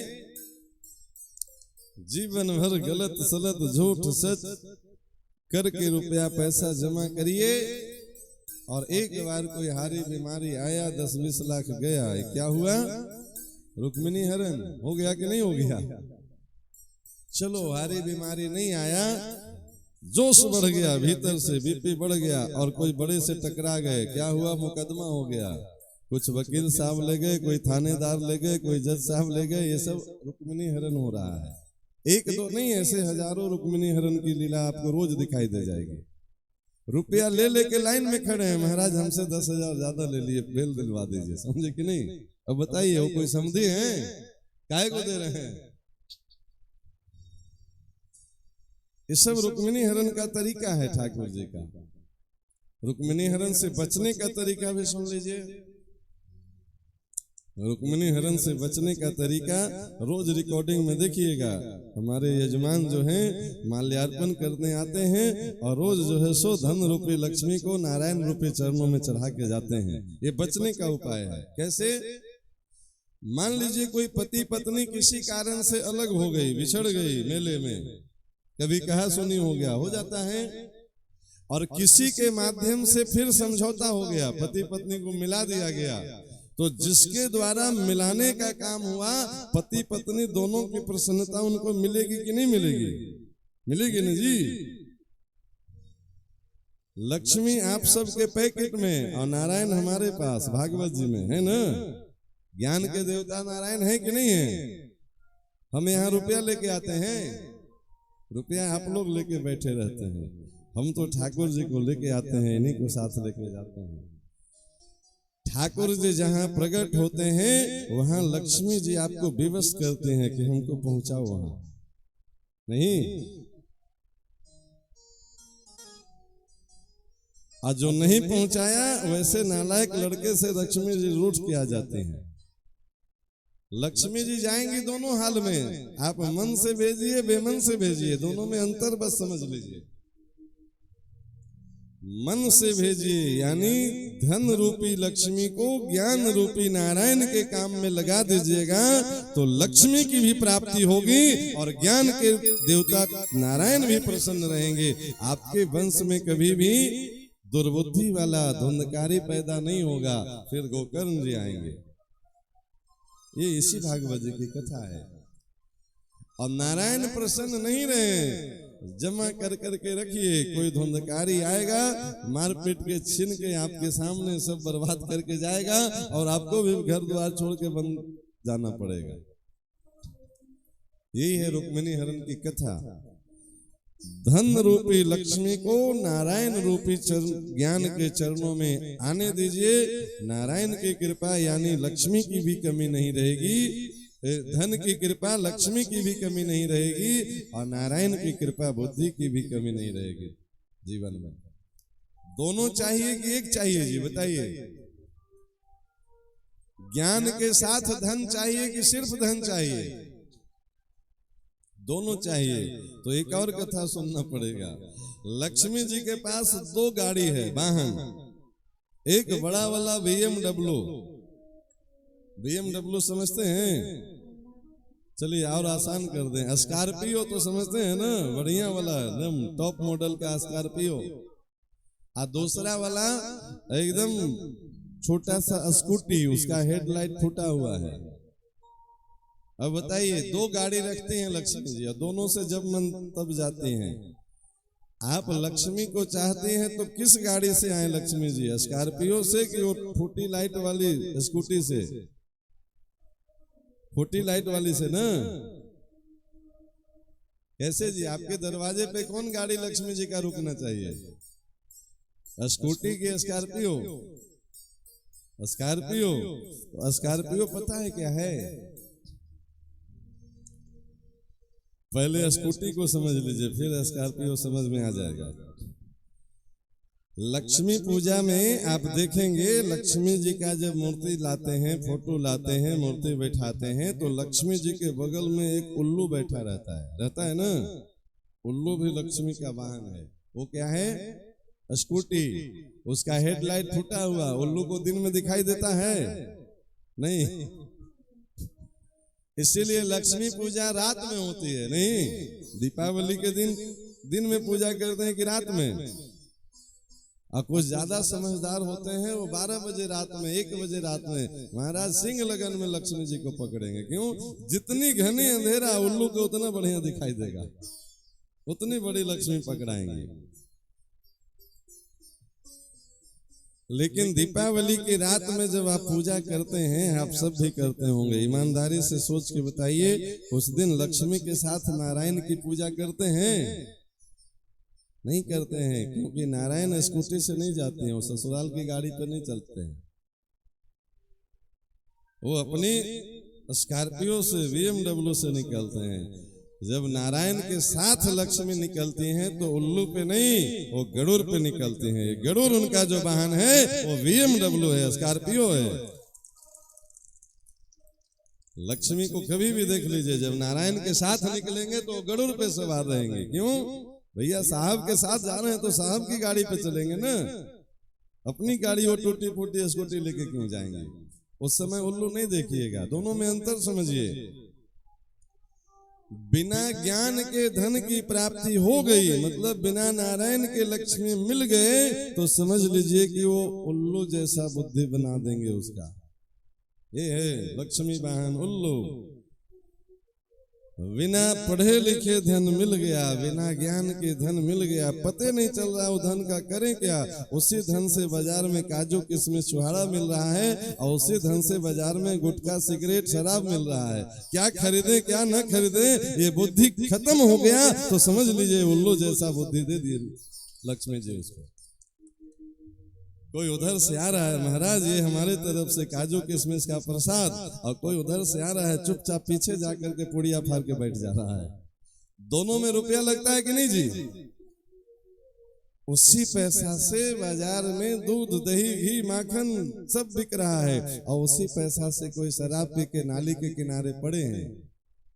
जीवन भर गलत सलत झूठ सच करके रुपया पैसा जमा करिए और एक बार कोई हारी बीमारी आया, 10-20 लाख गया। क्या हुआ? रुक्मिणी हरण हो गया कि नहीं हो गया? चलो, हारी बीमारी नहीं आया, जोश बढ़ गया, भीतर से बीपी बढ़ गया और कोई बड़े से टकरा गए। क्या हुआ? मुकदमा हो गया। कुछ वकील साहब ले गए, कोई थानेदार ले गए, कोई जज साहब ले गए। ये सब रुक्मिणी हरण हो रहा है। एक दो नहीं, ऐसे हजारों रुक्मिणी हरण की लीला आपको रोज दिखाई दे जाएगी। रुपया ले लेके लाइन में खड़े हैं, महाराज हमसे 10,000 ज्यादा ले लिए, बेल दिलवा दीजिए। समझे कि नहीं? अब बताइए, वो कोई समझे हैं? काहे को दे रहे हैं? ये सब रुक्मिणी हरण का तरीका है ठाकुर जी का। रुक्मिणी हरण से बचने का तरीका भी सुन लीजिए। रुक्मिणी हरण से बचने का तरीका रोज रिकॉर्डिंग में देखिएगा। हमारे यजमान जो हैं माल्यार्पण करने आते हैं और रोज जो है सो धन रूपी लक्ष्मी को नारायण रूपी चरणों में चढ़ा के जाते हैं। ये बचने का उपाय है। कैसे? मान लीजिए कोई पति पत्नी किसी कारण से अलग हो गई, बिछड़ गई, मेले में कभी कहा सुनी हो गया, हो जाता है, और किसी के माध्यम से फिर समझौता हो गया, पति पत्नी को मिला दिया गया, तो जिसके द्वारा मिलाने का काम हुआ, पति पत्नी दोनों की प्रसन्नता उनको मिलेगी कि नहीं मिलेगी? मिलेगी ना जी। लक्ष्मी आप सबके पैकेट में और नारायण हमारे पास भागवत जी में है ना। ज्ञान के देवता नारायण है कि नहीं है? हम यहाँ रुपया लेके आते हैं, रुपया आप लोग लेके बैठे रहते हैं, हम तो ठाकुर जी को लेके आते हैं, इन्हीं को साथ लेके जाते हैं। ठाकुर जी जहां प्रकट होते हैं वहां लक्ष्मी जी आपको विवश करते हैं कि हमको पहुंचाओ वहां। नहीं, और जो नहीं पहुंचाया वैसे नालायक लड़के से लक्ष्मी जी रूठ के आ जाते हैं। लक्ष्मी जी जाएंगी दोनों हाल में, आप मन से भेजिए बेमन से भेजिए, दोनों में अंतर बस समझ लीजिए। मन से भेजिए यानी धन रूपी लक्ष्मी को ज्ञान रूपी नारायण के काम में लगा दीजिएगा तो लक्ष्मी की भी प्राप्ति होगी और ज्ञान के देवता नारायण भी प्रसन्न रहेंगे। आपके वंश में कभी भी दुर्बुद्धि वाला धुंधकारी पैदा नहीं होगा। फिर गोकर्ण जी आएंगे। ये इसी भागवत जी की कथा है। और नारायण प्रसन्न नहीं रहे, जमा कर करके रखिए, कोई धुंधकारी आएगा मारपीट के छीन के आपके सामने सब बर्बाद करके जाएगा और आपको भी घर द्वार छोड़ के बंद जाना पड़ेगा। यही है रुक्मिणी हरण की कथा। धन रूपी लक्ष्मी को नारायण रूपी ज्ञान के चरणों में आने दीजिए। नारायण की कृपा यानी लक्ष्मी की भी कमी नहीं रहेगी, धन की कृपा लक्ष्मी की भी कमी नहीं रहेगी और नारायण की कृपा बुद्धि की भी कमी नहीं रहेगी जीवन में। दोनों चाहिए कि एक चाहिए जी बताइए? ज्ञान के साथ धन चाहिए कि सिर्फ धन चाहिए? दोनों चाहिए। तो एक और कथा सुनना पड़ेगा। लक्ष्मी जी के पास 2 गाड़ी है, वाहन। एक बड़ा वाला BMW समझते हैं? चलिए और आसान कर दें, स्कॉर्पियो तो समझते हैं ना, बढ़िया वाला एकदम टॉप मॉडल का स्कॉर्पियो। और दूसरा वाला एकदम छोटा सा स्कूटी, उसका हेडलाइट फूटा हुआ है। अब बताइए, 2 गाड़ी रखते हैं लक्ष्मी जी और दोनों से जब मन तब जाते हैं। आप लक्ष्मी को चाहते हैं तो किस गाड़ी से आए लक्ष्मी जी? स्कॉर्पियो से कि वो फूटी लाइट वाली स्कूटी से? फूटी लाइट वाली से ना। कैसे जी? आपके दरवाजे पे कौन गाड़ी लक्ष्मी जी का रुकना चाहिए? स्कूटी की स्कॉर्पियो? स्कॉर्पियो। स्कॉर्पियो पता है क्या है? पहले स्कूटी को समझ लीजिए, फिर स्कॉर्पियो समझ में आ जाएगा। लक्ष्मी पूजा में आप देखेंगे लक्ष्मी जी का जब मूर्ति लाते हैं, फोटो लाते हैं, मूर्ति बैठाते हैं तो लक्ष्मी जी के बगल में एक उल्लू बैठा रहता है ना। उल्लू भी लक्ष्मी का वाहन है। वो क्या है? स्कूटी। उसका हेडलाइट फूटा हुआ, उल्लू को दिन में दिखाई देता है नहीं, इसीलिए लक्ष्मी पूजा रात में होती है। नहीं, दीपावली के दिन में पूजा करते हैं कि रात में? और कुछ ज्यादा समझदार होते हैं वो 12 बजे रात में, 1 बजे रात में महाराज सिंह लगन में लक्ष्मी जी को पकड़ेंगे। क्यों? जितनी घनी अंधेरा उल्लू को उतना बढ़िया दिखाई देगा, उतनी बड़ी लक्ष्मी पकड़ाएंगे। लेकिन दीपावली की रात में जब आप पूजा करते हैं, आप सब भी करते होंगे, ईमानदारी से सोच के बताइए, उस दिन लक्ष्मी के साथ नारायण की पूजा करते हैं? नहीं करते हैं, क्योंकि नारायण स्कूटी से नहीं जाते हैं, वो ससुराल की गाड़ी पर नहीं चलते हैं, वो अपनी स्कॉर्पियो से BMW से निकलते हैं। जब नारायण के साथ लक्ष्मी निकलती हैं तो उल्लू पे नहीं, वो गरुड़ पे निकलती हैं। गरुड़ उनका जो वाहन है वो BMW है, स्कॉर्पियो है। लक्ष्मी को कभी भी देख लीजिए, जब नारायण के साथ निकलेंगे तो गरुड़ पे सवार रहेंगे। क्यों भैया, साहब के साथ जा रहे हैं तो साहब की गाड़ी पे चलेंगे ना, अपनी गाड़ी वो टूटी फूटी स्कूटी लेके क्यों जाएंगे। उस समय उल्लू नहीं देखिएगा, दोनों में अंतर समझिए। बिना ज्ञान के धन की प्राप्ति हो गई, मतलब बिना नारायण के लक्ष्मी मिल गए तो समझ लीजिए कि वो उल्लू जैसा बुद्धि बना देंगे उसका। ये है लक्ष्मी वाहन उल्लू। बिना पढ़े लिखे धन मिल गया, बिना ज्ञान के धन मिल गया, पते नहीं चल रहा वो धन का करें क्या। उसी धन से बाजार में काजू किशमिश छुहारा मिल रहा है और उसी धन से बाजार में गुटखा सिगरेट शराब मिल रहा है। क्या खरीदे क्या न खरीदे, ये बुद्धि खत्म हो गया तो समझ लीजिए उल्लू जैसा बुद्धि दे दिए लक्ष्मी जी उसको। कोई उधर से आ रहा है, महाराज ये हमारे तरफ से काजू किशमिश का प्रसाद, और कोई उधर से आ रहा है चुपचाप पीछे जाकर के पुड़िया फाड़ के बैठ जा रहा है। दोनों में रुपया लगता है कि नहीं जी। उसी पैसा से बाजार में दूध दही घी माखन सब बिक रहा है, और उसी पैसा से कोई शराब पी के नाली के किनारे पड़े हैं।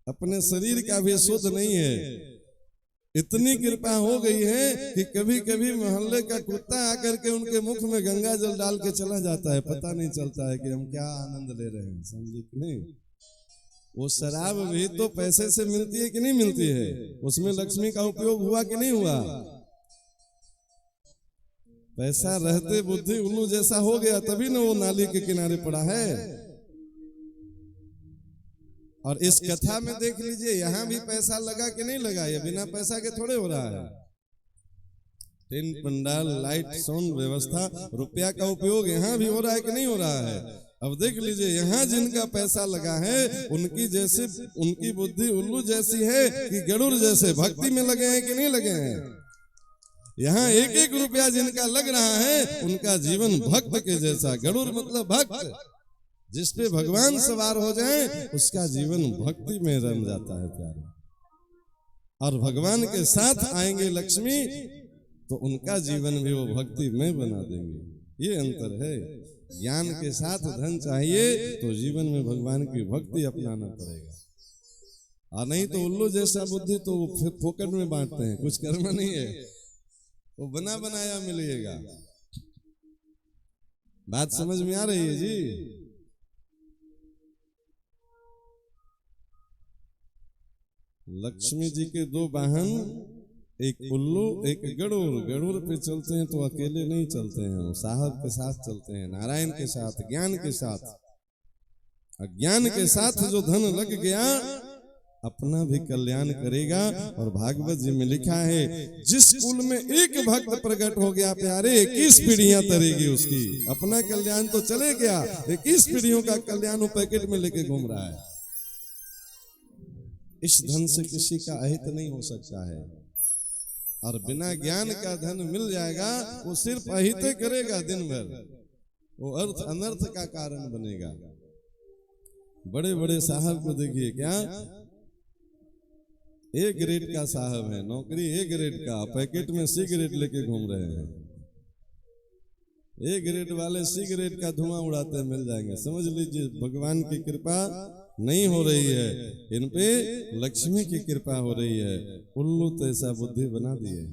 अपने शरीर का भी शुद्ध नहीं है। इतनी कृपा हो गई है कि कभी कभी मोहल्ले का कुत्ता आकर के उनके मुख में गंगा जल डाल के चला जाता है, पता नहीं चलता है कि हम क्या आनंद ले रहे हैं, समझे कि नहीं। वो शराब भी तो पैसे से मिलती है कि नहीं मिलती है, उसमें लक्ष्मी का उपयोग हुआ कि नहीं हुआ। पैसा रहते बुद्धि उल्लू जैसा हो गया, तभी ना वो नाली के किनारे पड़ा है। और इस कथा में देख लीजिए, यहां भी पैसा लगा कि नहीं लगा, ये बिना पैसा के थोड़े हो रहा है। टेंट पंडाल लाइट साउंड व्यवस्था, रुपया का उपयोग यहाँ भी हो रहा है कि नहीं हो रहा है। अब देख लीजिए, यहाँ जिनका पैसा लगा है उनकी बुद्धि उल्लू जैसी है कि गरुड़ जैसे भक्ति में लगे हैं कि नहीं लगे हैं। यहाँ एक एक रुपया जिनका लग रहा है उनका जीवन भक्त के जैसा। गरुड़ मतलब भक्त, जिस पे भगवान सवार हो जाए उसका जीवन भक्ति में रम जाता है प्यारे। और भगवान के साथ आएंगे लक्ष्मी तो उनका जीवन भी वो भक्ति में बना देंगे। ये अंतर है। ज्ञान के साथ धन चाहिए तो जीवन में भगवान की भक्ति अपनाना पड़ेगा, और नहीं तो उल्लू जैसा बुद्धि तो फिर फोकट में बांटते हैं, कुछ कर्म नहीं है, वो बना बनाया मिलेगा। बात समझ में आ रही है जी। लक्ष्मी जी के दो वाहन, एक उल्लू एक गरुड़। गरुड़ पे चलते हैं तो अकेले नहीं चलते हैं, वो साहब के साथ चलते हैं, नारायण के साथ, ज्ञान के साथ। अज्ञान के साथ जो धन लग गया अपना भी कल्याण करेगा। और भागवत जी में लिखा है, जिस कुल में एक भक्त प्रकट हो गया प्यारे, 21 पीढ़ियां तरेगी उसकी। अपना कल्याण तो चले गया, 21 पीढ़ियों का कल्याण वो पैकेट में लेके घूम रहा है। इस धन से किसी का अहित नहीं हो सकता है। और बिना ज्ञान का धन मिल जाएगा वो सिर्फ अहित करेगा दिन भर, वो अर्थ अनर्थ का कारण बनेगा। बड़े बड़े साहब को देखिए, क्या ए ग्रेड का साहब है, नौकरी ए ग्रेड का, पैकेट में सिगरेट लेके घूम रहे हैं। ए ग्रेड वाले सिगरेट का धुआं उड़ाते मिल जाएंगे। समझ लीजिए भगवान की कृपा नहीं हो रही है, इन पे लक्ष्मी की कृपा हो रही है। उल्लू तो ऐसा बुद्धि बना दिए।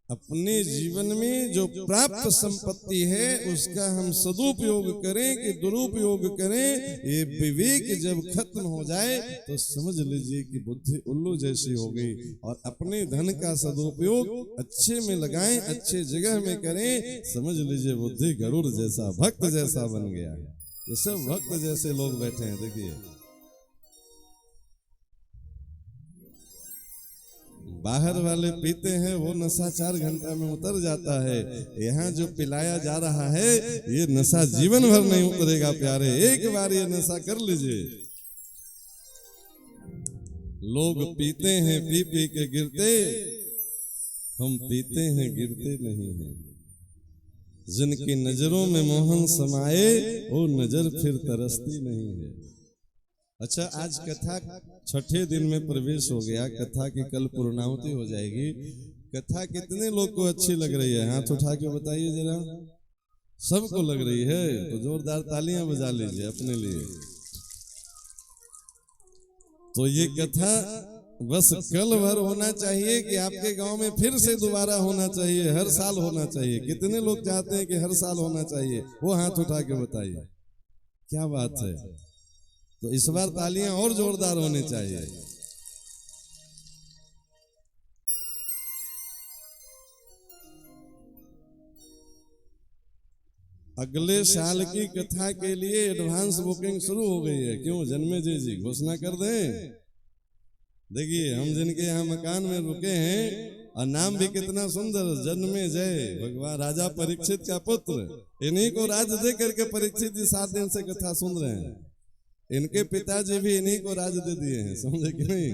अपने जीवन में जो प्राप्त संपत्ति है उसका हम सदुपयोग करें कि दुरुपयोग करें, ये विवेक जब खत्म हो जाए तो समझ लीजिए कि बुद्धि उल्लू जैसी हो गई। और अपने धन का सदुपयोग अच्छे में लगाएं, अच्छे जगह में करें, समझ लीजिए बुद्धि गरुड़ जैसा, भक्त जैसा बन गया है। ये सब भक्त जैसे लोग बैठे हैं। देखिए बाहर वाले पीते हैं वो नशा 4 घंटा में उतर जाता है, यहाँ जो पिलाया जा रहा है ये नशा जीवन भर नहीं उतरेगा प्यारे। एक बार ये नशा कर लीजिए। लोग पीते हैं पी पी के गिरते, हम पीते हैं गिरते नहीं हैं। जिनकी नजरों में मोहन समाए वो नजर फिर तरसती नहीं है। अच्छा, आज कथा छठे दिन में प्रवेश हो गया, कथा की कल पूर्णाहुति हो जाएगी। कथा कितने लोग को अच्छी लग रही है? हाथ उठा के बताइए जरा। सबको लग रही है तो जोरदार तालियां बजा लीजिए अपने लिए। तो ये कथा बस कल भर होना चाहिए कि आपके गांव में फिर से दोबारा होना चाहिए, हर साल होना चाहिए? कितने लोग चाहते हैं कि हर साल होना चाहिए? वो हाथ उठा के बताइए। क्या बात है। तो इस बार तालियां और जोरदार होनी चाहिए। अगले साल की कथा के लिए एडवांस बुकिंग शुरू हो गई है। क्यों? जन्मेजय जी घोषणा कर दें। देखिए, हम जिनके यहाँ मकान में रुके हैं और नाम भी कितना सुंदर, जन्मेजय, भगवान राजा परीक्षित का पुत्र। इन्हीं को राज दे करके परीक्षित जी 7 दिन से कथा सुन रहे हैं। इनके पिताजी भी इन्हीं को राज दे दिए हैं, समझे कि नहीं?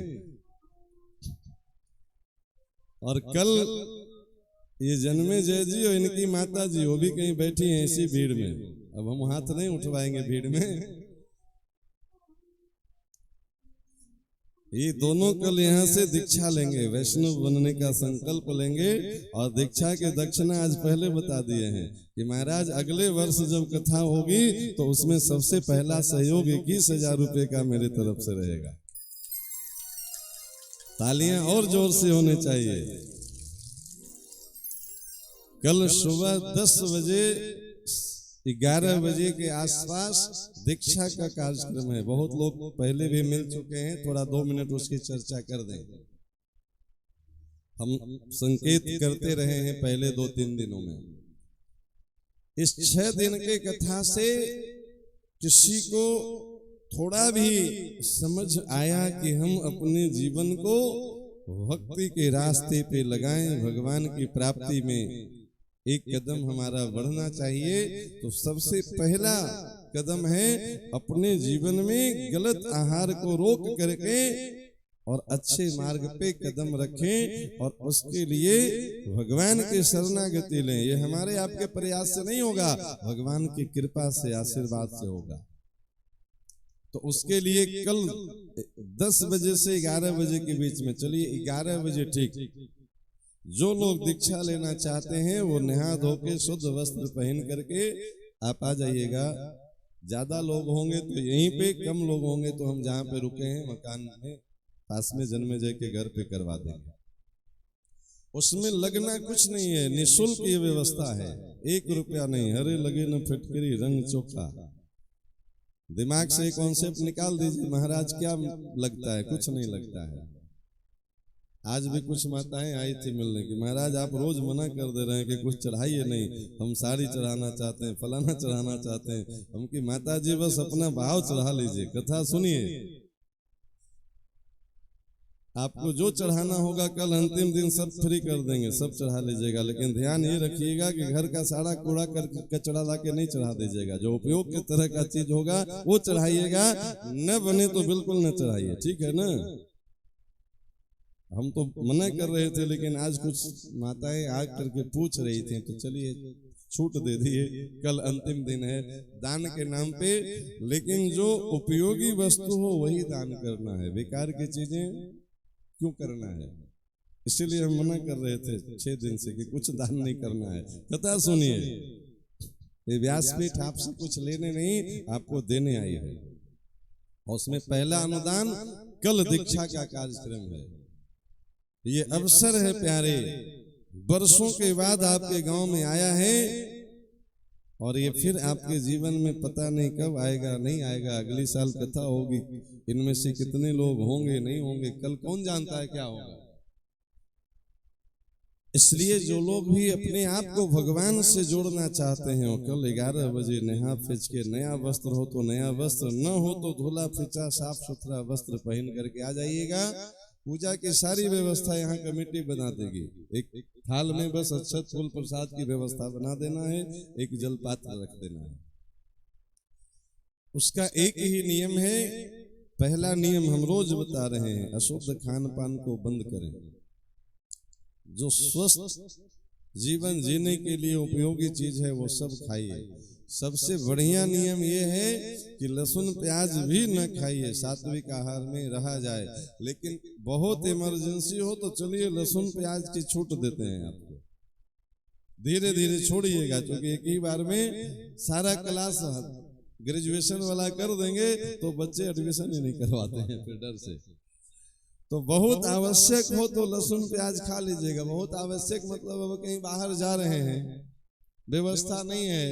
और कल ये जन्मेजय जी और इनकी माता जी वो भी कहीं बैठी हैं इसी भीड़ में। अब हम हाथ नहीं उठवाएंगे भीड़ में। ये दोनों कल यहाँ से दीक्षा लेंगे, वैष्णव बनने का संकल्प लेंगे। और दीक्षा के दक्षिणा आज पहले बता दिए हैं कि महाराज अगले वर्ष जब कथा होगी तो उसमें सबसे पहला सहयोग 21,000 रुपये का मेरे तरफ से रहेगा। तालियां और जोर से होने चाहिए। कल सुबह 10 बजे 11 बजे के आसपास दीक्षा का कार्यक्रम है। बहुत लोग पहले भी मिल चुके हैं, थोड़ा 2 मिनट उसकी चर्चा कर दें। हम संकेत करते रहे हैं पहले 2-3 दिनों में। इस 6 दिन के कथा से किसी को थोड़ा भी समझ आया कि हम अपने जीवन को भक्ति के रास्ते पे लगाएं, भगवान की प्राप्ति में एक कदम हमारा बढ़ना चाहिए। तो सबसे पहला कदम है अपने जीवन में गलत आहार को रोक करके और अच्छे मार्ग पे कदम रखें और उसके लिए भगवान की शरणागति लें। ये हमारे आपके प्रयास से नहीं होगा, भगवान की कृपा से, आशीर्वाद से होगा। तो उसके लिए कल 10 बजे से 11 बजे के बीच में चलिए, 11 बजे ठीक, जो लोग दीक्षा लेना चाहते हैं वो नहा धो के शुद्ध वस्त्र पहन करके आप आ जाइएगा। ज्यादा लोग होंगे तो यहीं पे, कम लोग होंगे तो हम जहाँ पे रुके हैं मकान में पास में जन्मेजय के घर पे करवा देंगे। उसमें लगना कुछ नहीं है, निःशुल्क ये व्यवस्था है, 1 रुपया नहीं। हरे लगे न फिटकरी रंग चोखा। दिमाग से कॉन्सेप्ट निकाल दीजिए, महाराज क्या लगता है? कुछ नहीं लगता है। आज भी कुछ माताएं आई थी मिलने की, महाराज आप रोज मना कर दे रहे हैं कि कुछ चढ़ाइए नहीं, हम साड़ी चढ़ाना चाहते हैं, फलाना चढ़ाना चाहते हैं। हम की माता जी बस अपना भाव चढ़ा लीजिए, कथा सुनिए, आपको जो चढ़ाना होगा कल अंतिम दिन सब फ्री कर देंगे, सब चढ़ा लीजिएगा। लेकिन ध्यान ये रखिएगा कि घर का सारा कूड़ा कचड़ा ला के नहीं चढ़ा दीजिएगा। जो उपयोग के तरह का चीज होगा वो चढ़ाइएगा, न बने तो बिल्कुल न चढ़ाइए, ठीक है ना? हम तो मना कर रहे थे लेकिन आज कुछ माताएं आ करके पूछ रही थी तो चलिए छूट दे दिए। कल अंतिम दिन है दान के नाम पे, लेकिन जो उपयोगी वस्तु हो वही दान करना है, बेकार की चीजें क्यों करना है? इसीलिए हम मना कर रहे थे 6 दिन से कि कुछ दान नहीं करना है। कथा सुनिए, ये व्यासपीठ आपसे कुछ लेने नहीं, आपको देने आई है। और उसमें पहला अनुदान कल दीक्षा का कार्यक्रम है। ये अवसर है प्यारे, वर्षों के बाद आपके गांव में आया है और ये फिर आपके जीवन में पता नहीं कब आएगा, नहीं आएगा। अगली साल कथा होगी, इनमें से कितने लोग होंगे नहीं होंगे, कल कौन जानता है क्या होगा। इसलिए जो लोग भी अपने आप को भगवान से जोड़ना चाहते हैं, कल 11 बजे नहा फिच के, नया वस्त्र हो तो नया वस्त्र, न हो तो धुला फिचा साफ सुथरा वस्त्र पहन करके आ जाइएगा। पूजा की सारी व्यवस्था यहाँ कमेटी बना देगी। एक थाल में बस अक्षत फूल प्रसाद की व्यवस्था बना देना है, एक जल पात्र रख देना है। उसका एक ही नियम है, पहला नियम हम रोज बता रहे हैं, अशुद्ध खान पान को बंद करें। जो स्वस्थ जीवन जीने के लिए उपयोगी चीज है वो सब खाइए। सबसे बढ़िया नियम ये है कि लहसुन प्याज भी न खाइए, सात्विक आहार में रहा जाए। लेकिन बहुत इमरजेंसी हो तो चलिए लहसुन प्याज की छूट देते हैं आपको, धीरे धीरे छोड़िएगा, क्योंकि एक ही बार में सारा क्लास ग्रेजुएशन वाला कर देंगे तो बच्चे एडमिशन ही नहीं करवाते हैं फिर डर से। तो बहुत आवश्यक हो तो लहसुन प्याज खा लीजिएगा। बहुत आवश्यक मतलब अब कहीं बाहर जा रहे हैं, व्यवस्था नहीं है,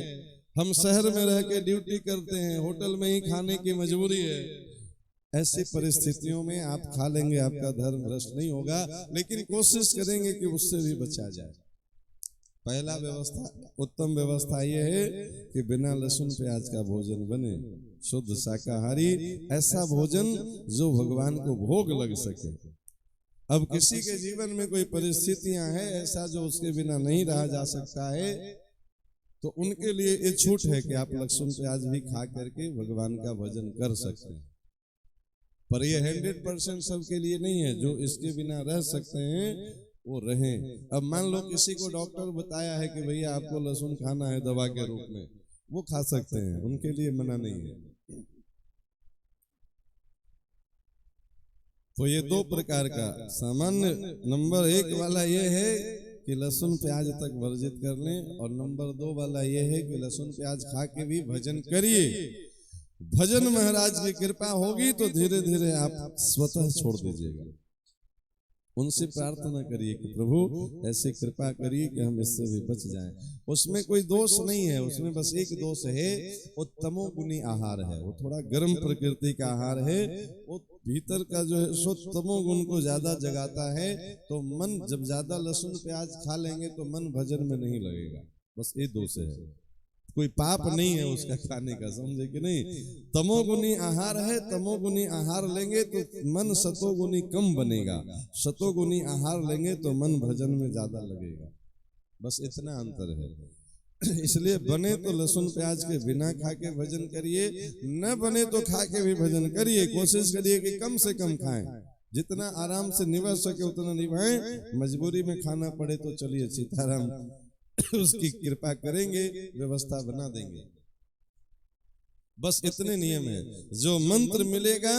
हम शहर में रह के ड्यूटी करते हैं, होटल में ही खाने की मजबूरी है, ऐसी परिस्थितियों में आप खा लेंगे, आपका धर्म भ्रष्ट नहीं होगा। लेकिन कोशिश करेंगे कि उससे भी बचा जाए। पहला व्यवस्था, उत्तम व्यवस्था यह है कि बिना लहसुन प्याज का भोजन बने, शुद्ध शाकाहारी, ऐसा भोजन जो भगवान को भोग लग सके। अब किसी के जीवन में कोई परिस्थितियां हैं ऐसा जो उसके बिना नहीं रहा जा सकता है, तो उनके लिए ये छूट है कि आप लहसुन प्याज भी खा करके भगवान का भजन कर सकते हैं। पर ये 100% सबके लिए नहीं है। जो इसके बिना रह सकते हैं वो रहें। अब मान लो किसी को डॉक्टर बताया है कि भैया आपको लहसुन खाना है दवा के रूप में, वो खा सकते हैं, उनके लिए मना नहीं है। तो ये दो प्रकार का सामान्य, नंबर 1 वाला ये है कि लहसुन प्याज तक वर्जित कर लें, और नंबर 2 वाला ये है कि लहसुन प्याज खा के भी भजन करिए। भजन महाराज की कृपा होगी तो धीरे धीरे आप स्वतः छोड़ दीजिएगा। उनसे प्रार्थना करिए कि प्रभु ऐसी कृपा करिए कि हम इससे भी बच जाएं। उसमें कोई दोष नहीं है, उसमें बस एक दोष है, वो तमोगुनी आहार है, वो थोड़ा गर्म प्रकृति का आहार है, वो भीतर का जो है सो तमोगुण को ज्यादा जगाता है। तो मन जब ज्यादा लहसुन प्याज खा लेंगे तो मन भजन में नहीं लगेगा, बस ये दोष है। कोई पाप नहीं है उसका खाने का, समझे कि नहीं। तमोगुनी आहार है, तमोगुनी आहार लेंगे तो मन सतोगुनी कम बनेगा, सतोगुनी आहार लेंगे तो मन भजन में ज्यादा लगेगा, बस इतना अंतर है। इसलिए बने तो लहसुन प्याज के बिना खा के भजन करिए, न बने तो खा के भी भजन करिए। कोशिश करिए कि कम से कम खाएं, जितना आराम से निभा सके उतना निभाएं। मजबूरी में खाना पड़े तो चलिए सीताराम उसकी कृपा करेंगे, व्यवस्था बना देंगे। बस इतने नियम है। जो मंत्र मिलेगा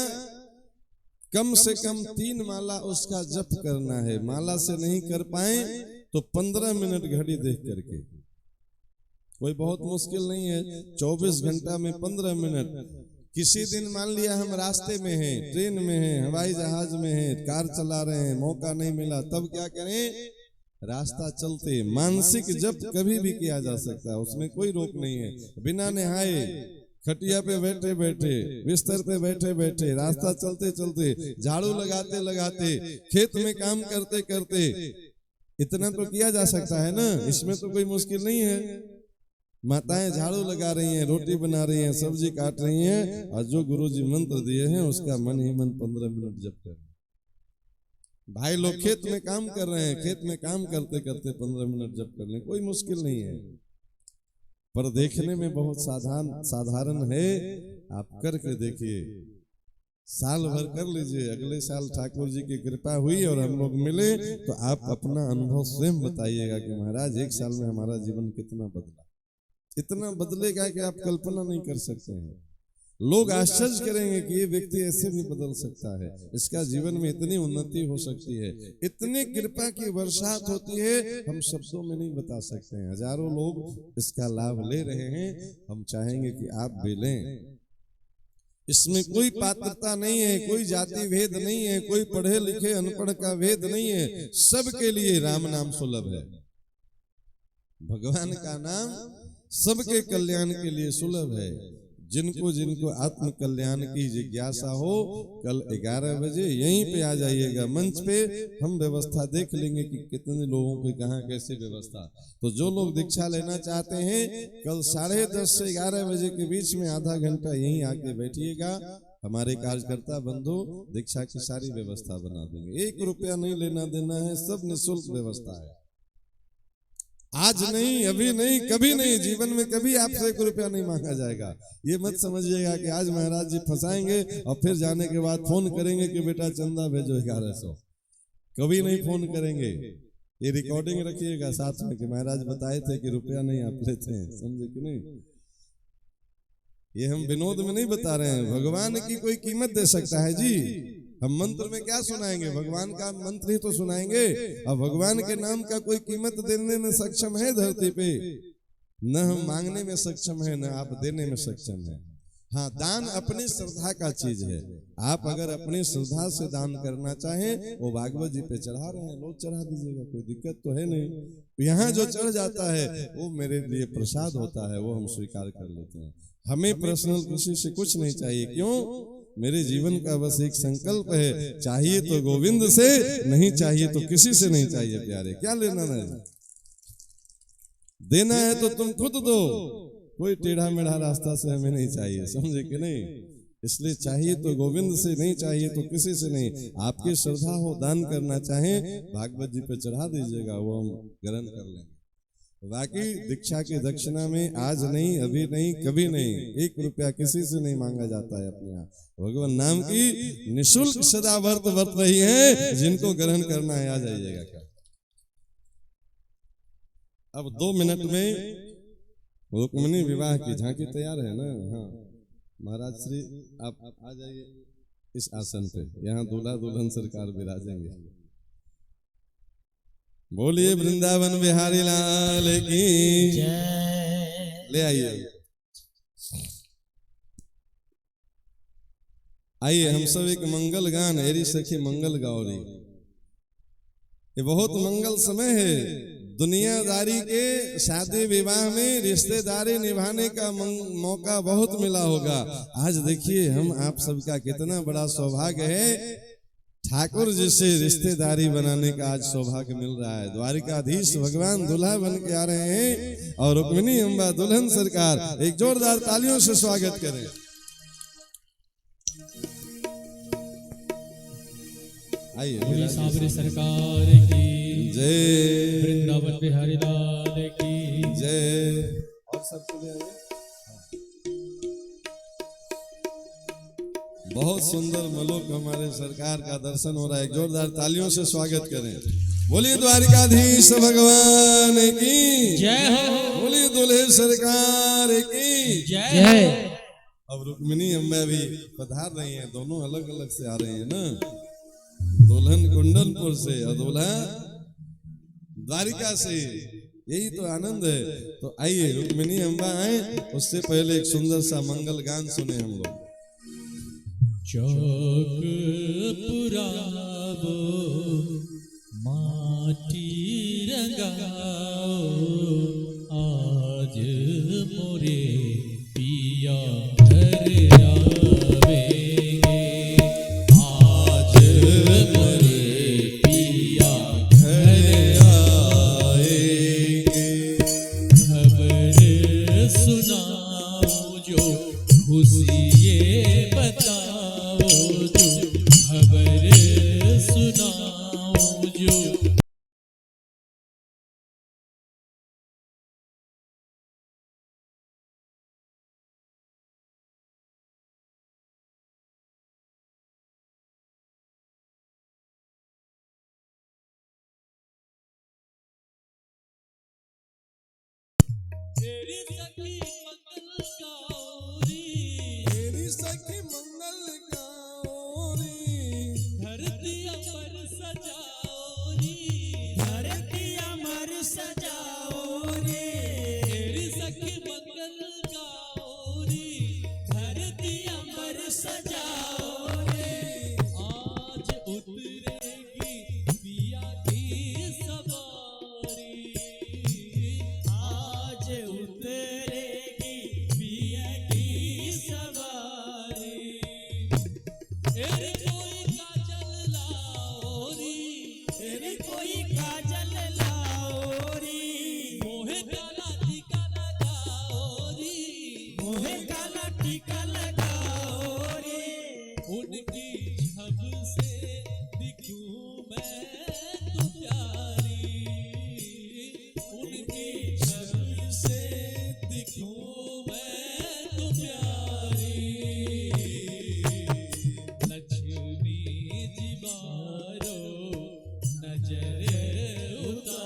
कम से कम 3 माला उसका जप करना है। माला से नहीं कर पाए तो 15 मिनट घड़ी देख करके, कोई बहुत मुश्किल नहीं है, 24 घंटा में 15 मिनट। किसी दिन मान लिया हम रास्ते में हैं, ट्रेन में हैं, हवाई जहाज में हैं, कार चला रहे हैं, मौका नहीं मिला, तब क्या करें, रास्ता चलते मानसिक जप कभी भी किया जा सकता है, उसमें कोई रोक नहीं है। बिना नहाए, खटिया पे बैठे बैठे, बिस्तर पे बैठे बैठे, रास्ता चलते चलते, झाड़ू लगाते लगाते, खेत में काम करते करते, इतना तो किया जा सकता है ना, इसमें तो कोई मुश्किल नहीं है। माताएं झाड़ू लगा रही हैं, रोटी बना रही हैं, सब्जी काट रही हैं, और जो गुरुजी मंत्र दिए हैं उसका मन ही मन 15 मिनट जप कर। भाई लोग खेत में काम कर रहे हैं, खेत में काम करते करते 15 मिनट जप कर लें, कोई मुश्किल नहीं है। पर देखने में बहुत साधारण है, आप करके देखिए, साल भर कर लीजिए। अगले साल ठाकुर जी की कृपा हुई और हम लोग मिले तो आप अपना अनुभव स्वयं बताइएगा कि महाराज 1 साल में हमारा जीवन कितना बदला। इतना बदलेगा कि आप कल्पना नहीं कर सकते हैं। लोग आश्चर्य करेंगे कि ये व्यक्ति ऐसे भी बदल सकता है, इसका जीवन में इतनी उन्नति हो सकती है, इतनी कृपा की बरसात होती है, हम शब्दों में नहीं बता सकते हैं। हजारों लोग इसका लाभ ले रहे हैं, हम चाहेंगे कि आप भी लें। इसमें कोई पात्रता नहीं है, कोई जाति भेद नहीं है, कोई पढ़े लिखे अनपढ़ का भेद नहीं है, सबके लिए राम नाम सुलभ है। भगवान का नाम सबके कल्याण के लिए सुलभ है। जिनको जिनको आत्म कल्याण की जिज्ञासा हो, कल 11 बजे यहीं पे आ जाइएगा मंच पे, हम व्यवस्था देख लेंगे कि कितने लोगों की कहाँ कैसी व्यवस्था। तो जो लोग दीक्षा लेना चाहते हैं, कल 10:30 से 11 बजे के बीच में आधा घंटा यहीं आके बैठिएगा। हमारे कार्यकर्ता बंधु दीक्षा की सारी व्यवस्था बना देंगे। 1 रुपया नहीं लेना देना है, सब निःशुल्क व्यवस्था है। आज नहीं, अभी नहीं, कभी नहीं, जीवन में कभी आपसे 1 रुपया नहीं मांगा जाएगा। ये मत समझिएगा कि आज महाराज जी फंसाएंगे और फिर जाने के बाद फोन करेंगे कि बेटा चंदा भेजो 1100। कभी नहीं फोन करेंगे। ये रिकॉर्डिंग रखिएगा साथ में कि महाराज बताए थे कि रुपया नहीं आप लेते हैं, समझे कि नहीं। ये हम विनोद में नहीं बता रहे हैं, भगवान की कोई कीमत दे सकता है जी। हम मंत्र में क्या सुनाएंगे, भगवान का मंत्र ही तो सुनाएंगे। और भगवान के नाम का कोई कीमत देने में सक्षम है धरती पे? न हम मांगने में सक्षम है, न आप देने में सक्षम है। हाँ, दान अपनी श्रद्धा का चीज है। आप अगर अपनी श्रद्धा से दान करना चाहें, वो भागवत जी पे चढ़ा रहे हैं, लोग चढ़ा दीजिएगा, कोई दिक्कत तो है नहीं। यहाँ जो चढ़ जाता है वो मेरे लिए प्रसाद होता है, वो हम स्वीकार कर लेते हैं। हमें पर्सनल किसी से कुछ नहीं चाहिए। क्यों? मेरे जीवन का बस एक संकल्प है, चाहिए तो गोविंद से, नहीं चाहिए तो किसी से नहीं चाहिए प्यारे। क्या लेना है? देना है तो तुम खुद दो, कोई टेढ़ा मेढ़ा रास्ता से हमें नहीं चाहिए, समझे कि नहीं। इसलिए चाहिए तो गोविंद से, नहीं चाहिए तो किसी से नहीं। आपकी श्रद्धा हो, दान करना चाहें, भागवत जी पे चढ़ा दीजिएगा, वो हम ग्रहण कर लेंगे। बाकी दीक्षा की दक्षिणा में आज नहीं, अभी नहीं, कभी नहीं, 1 रुपया किसी से नहीं मांगा जाता है अपने यहाँ। भगवान नाम की निःशुल्क सदा वर्त रही है, जिनको ग्रहण करना है आ जाइएगा। क्या अब 2 मिनट में रुक्मिणी विवाह की झांकी तैयार है ना? हाँ महाराज श्री आप आ जाइए इस आसन पे, यहाँ दूल्हा दुल्हन सरकार विराजेंगे। बोलिए वृंदावन बिहारी लाल की जय। ले आइए, आइए हम सब एक मंगल गान, एरी सखी मंगल गौरी। ये बहुत मंगल समय है। दुनियादारी के शादी विवाह में रिश्तेदारी निभाने का मौका बहुत मिला होगा। आज देखिए हम आप सबका कितना बड़ा सौभाग्य है, ठाकुर जी से रिश्तेदारी बनाने का आज सौभाग्य मिल रहा है। द्वारिकाधीश भगवान दूल्हा बन के आ रहे हैं और रुक्मिणी अम्बा दुल्हन सरकार। एक जोरदार तालियों से स्वागत करें। आइए साबरी सरकार की जय, वृंदावन बिहारी लाल की जय। और सबको ले आइए। बहुत सुंदर मलोक हमारे सरकार का दर्शन हो रहा है, जोरदार तालियों से स्वागत करें। बोलिए द्वारिकाधीश भगवान की जय हो, बोलिए दूल्हे सरकार की जय। अब रुक्मिणी अम्बा भी पधार रही हैं, दोनों अलग अलग से आ रहे हैं ना। दुल्हन कुंडलपुर से और दूल्हा द्वारिका से, यही तो आनंद है। तो आइए रुक्मिणी अम्बा आए, उससे पहले एक सुंदर सा मंगल गान सुने हम लोग। चौक पुरावो माटी रंगाओ, आज मोरे पिया घर आवेंगे, आज मोरे पिया घर आएंगे। खबर सुनाओ जो खुशी ये बताओ, जो खबर सुनाओ जो तेरी सखी मंगल गौरी, तेरी सखी मंगल गौरी, धरती अमर सजाओ रे, धरती अमर सजाओ रे। तेरी सखी मंगल गौरी, धरती अमर सजाओ रे। आज उतरेगी पिया की सवारी, आज उतरेगी पिया की सवारी। तेरे कोई काजल लाओ री, तेरे कोई काजल लाओ री, मोहे काला टीका लगाओ री, मोहे काला टीका लगाओ रे। उनकी छब से दिखूं मैं तो प्यारी, उनकी छब से दिखूं मैं तो प्यारी। लक्ष्मी जी मारो नजर उतारो,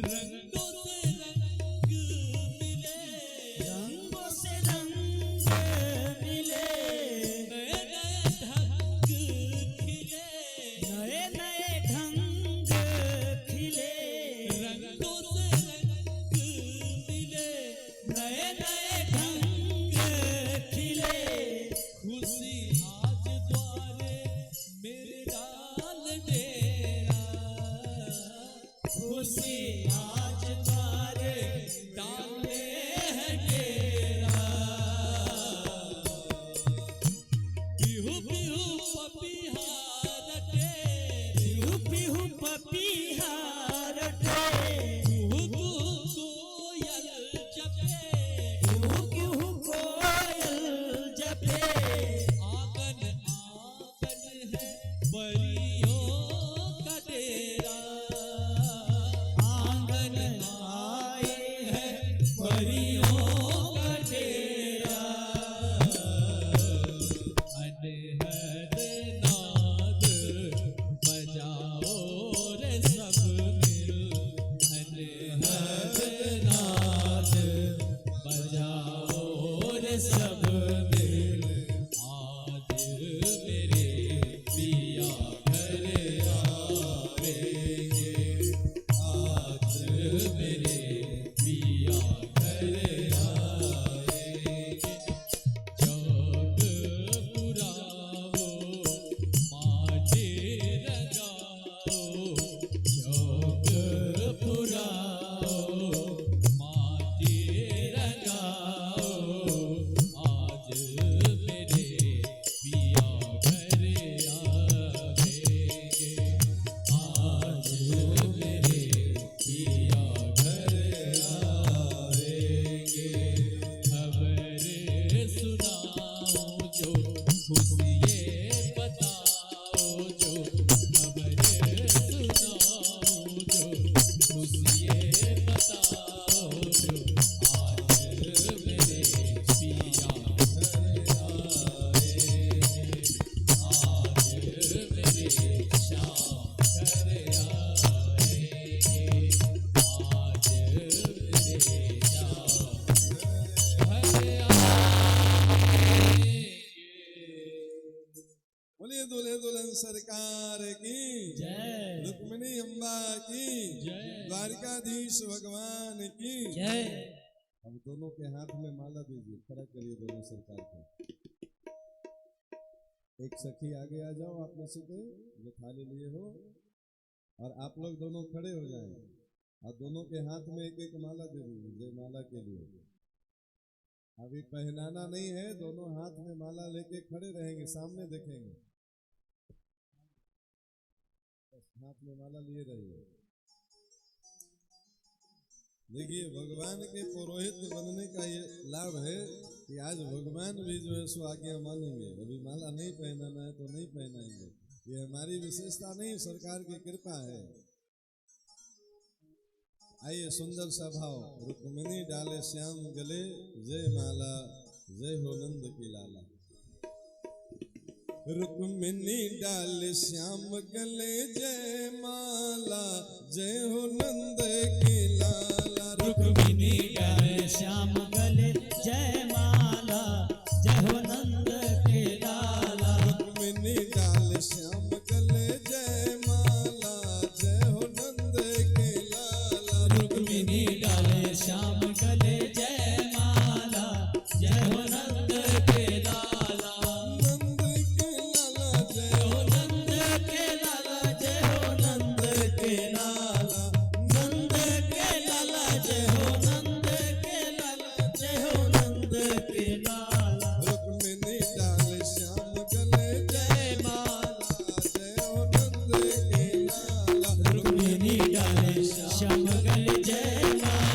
रंगों से रंग मिले, रंगों से रंग मिले, नए नए ढंग खिले, नए नए ढंग खिले, रंगों से रंग मिले, नए नए ढंग खिले। खुशी आज द्वारे मेरे डाल डेरा, खुशी आज द्वारे डाले है डेरा। बिहू बिहू पपीहार टे, पिहू पिहू पपीहार टे, कुहू कुहू कोयल जपे, कुहू कुहू कोयल जपे। आंगन आंगन है परियों का डेरा, आंगन आए हैं परियों का डेरा। अनहद नाद बजाओ रे सब मिल, अनहद नाद बजाओ रे सब मिल। आज मेरे पिया घर आवेंगे, आज मेरे पिया घर आएंगे। जग पुरावो माटे रंगाओ, जग पुरावो माटे रंगाओ। आज मेरे पिया घर आवेंगे, आज मेरे पिया घर आवेंगे। खबर सुनाओ जो खुशिये बताओ, जो खबर सुनाओ जो खुशिये बताओ, जो आज मेरे पिया घर आएंगे, आज मेरे श्याम घर आएंगे, आज मेरे श्याम बोलिए दूल्हे दुल्हन सरकार की जय रुक्मिणी अम्बा की जय। द्वारिकाधीश भगवान की जय। अब दोनों के हाथ में माला दीजिए, खड़ा करिए दोनों सरकार को। एक सखी आगे आ जाओ, आप में से कोई जो थाली लिए हो, और आप लोग दोनों खड़े हो जाएं और दोनों के हाथ में एक एक माला दे दीजिए जय माला के लिए। अभी पहनाना नहीं है, दोनों हाथ में माला लेके खड़े रहेंगे, सामने देखेंगे, बस हाथ में माला लिए रहिए। देखिए भगवान के पुरोहित बनने का ये लाभ है कि आज भगवान भी जो है सो आज्ञा मानेंगे। अभी माला नहीं पहनाना है तो नहीं पहनाएंगे, ये हमारी विशेषता नहीं, सरकार की कृपा है। आइए सुंदर सा भाव, रुक्मिणी डाले श्याम गले, जय माला जय हो नंद की लाला। रुक्मिणी डाले श्याम गले, जय माला जय हो नंद की लाला। रुक्मिणी डाले श्याम गले, जय माला जय हो नंद के लाला। रुक्मिणी डाले श्याम गले, जय माला जय हो नंद के लाला। रुक्मिणी डाले श्याम गले, जय माला जय हो नंद के लाला। नंद के लाला जय जय हो नंद के लाला, जय हो नंद के लाला। नंद के लाला, जय हो नंद के लाला, जय हो नंद के लाला। रुक्मिणी डाले श्याम गले, जय माला जय हो नंद के लाला। रुक्मिणी डाले श्याम गले, जय माला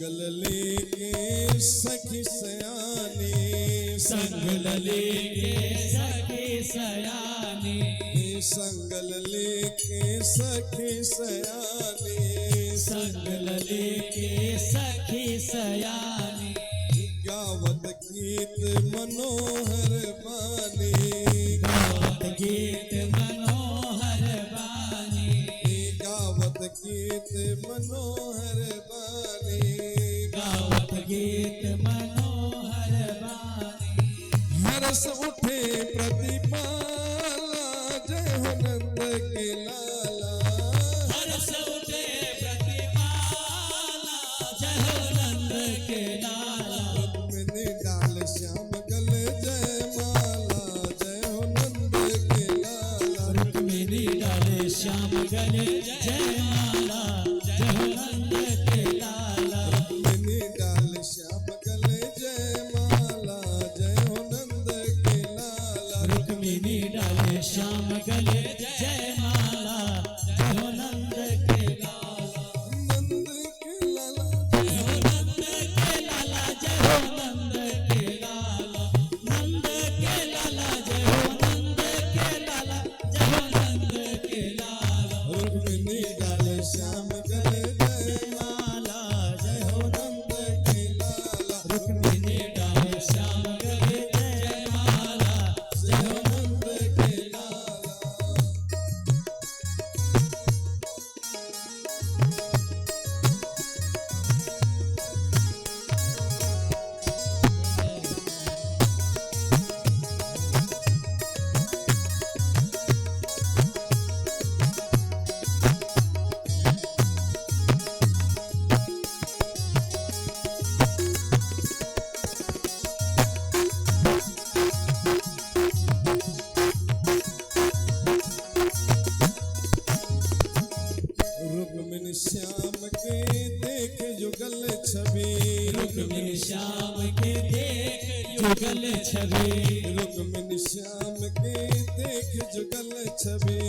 संगल लेके सखी सयानी संगल लेके सखी सयानी संगल लेके सखी सयानी संगल लेके सखी सयानी गावत गीत मनोहर बानी गावत गीत मनोहर बानी गावत गीत मनोहर बानी गावत गीत मनोहर बानी हरस उठे प्रतिपाला जय हो नंद के लाला हर्ष उठे प्रतिपाला जय हो नंद के लाला रुक्मिणी डाल श्याम गल जय माला जय हो नंद के लाला रुक्मिणी डाले श्याम गले जय माला जय हो नंद के लाला रुक्मिणी डाल श्याम गल जय माला जय हो नंद के लाला रुक्मिणी डाले श्याम गले जय माला जय हो नंद के लाला नंद के लाला जय हो नंद के लाला जय हो नंद के लाला नंद के लाला जय हो नंद के लाला जय हो नंद के लाला रुक्मिणी डाल श्याम गल जय माला जय हो नंद के लाला रुक्मिणी डाले श्याम गले जय माला जय हो नंद के लाला रुक्मिणी श्याम के देख युगल छवि रुक्मिणी श्याम के देख युगल छवि रुक्मिणी श्याम के देख जुगल छवि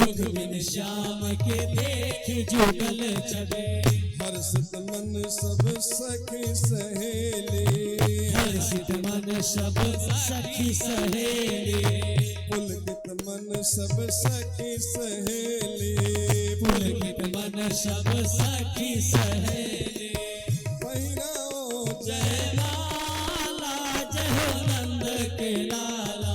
रुक्मिणी श्याम के देख जुगल छवि हर्षित मन सब सखी सहेली हर्षित मन सब सखी सहेली पुलकित मन सब सखी सहेली पुलकित मन सब सखी सहेली पहिराओ जय माला जय हो नंद के लाला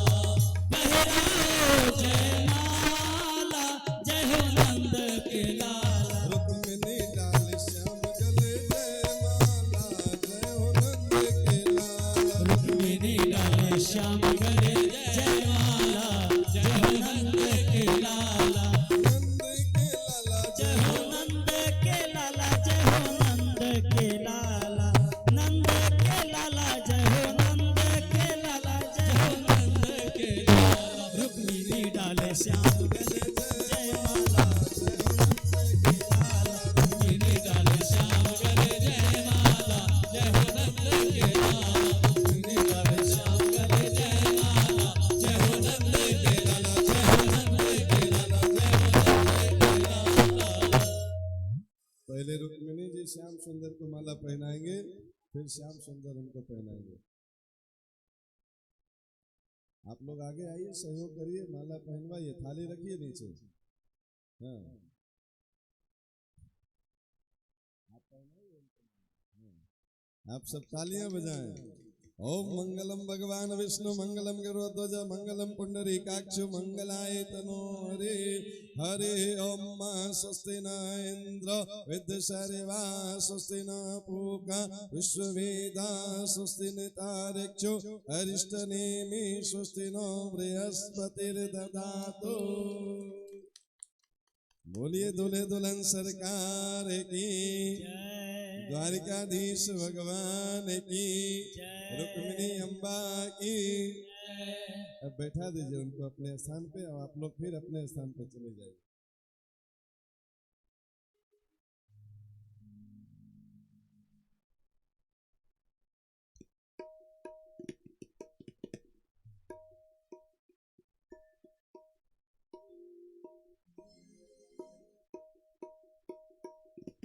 बहराओ जय माला जय हो नंद के लाला रुक्मिणी डाल श्याम गले जय माला जय हो नंद के लाला रुक्मिणी डाले श्याम गले जय माला जय हो नंद के लाला नंद के लाला जय हो नंद के लाला जय हो नंद के लाला नंद के लाला जय हो नंद के लाला जय हो नंद के लाला रुक्मिणी डाले श्याम गले जय माला जय हो नंद के लाला रुक्मिणी डाले श्याम गले जय माला जय हो नंद के लाला रुक्मिणी डाले श्याम गले जय माला जय हो नंद के लाला जय हो नंद के लाला जय हो नंद के लाला पहले रुक्मिणी जी श्याम सुंदर को माला पहनाएंगे फिर श्याम सुंदर उनको पहनाएंगे। आप लोग आगे आइए, सहयोग करिए, माला पहनवाइए, थाली रखिए नीचे। हाँ, आप पहनाइए उनको। हाँ, आप सब तालियां बजाएं। ओम मंगलम भगवान विष्णु मंगलम गरुड़ध्वज मंगलम पुंडरीकाक्षु मंगलाय तनो हरे हरे। ओम मा स्वस्ति न इंद्र विद्यशर्वा स्वस्ति न पूका विश्ववेदा स्वस्ति न तारक्षो अरिष्टनेमि स्वस्ति नो बृहस्पतिर्दधातु। बोलिए दूल्हे दुल्हन सरकार की, द्वारिकाधीश भगवान की, रुक्मिणी अम्बा की। अब बैठा दीजिए उनको अपने स्थान पे, और आप लोग फिर अपने स्थान पे चले जाइए।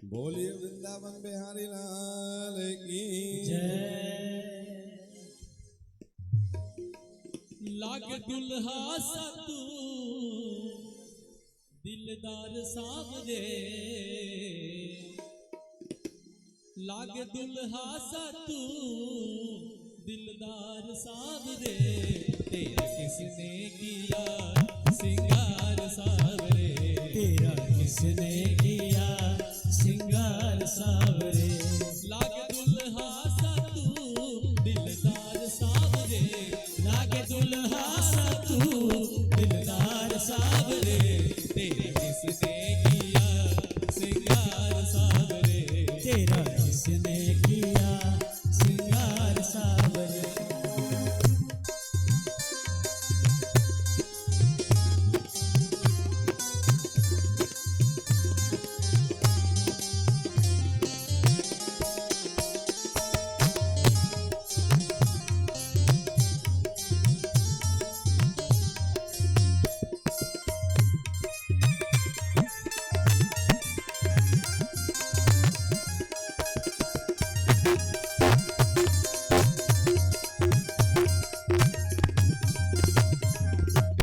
बोलिए वृंदावन बिहारी लाल की जय। लागे दुल्हा सा तू दिलदार सावरे, लागे दुल्हा सा तू दिलदार सावरे, तेरा किसने किया सिंगार सावरे, तेरा किसने किया सिंगार सावरे। लागे दुल्हा सा तू दिलदार सावरे, लागे दुल्हा सा तू दिलदार सावरे, तेरा किसने किया सिंगार सावरे, तेरा किसने किया सिंगार सावरे।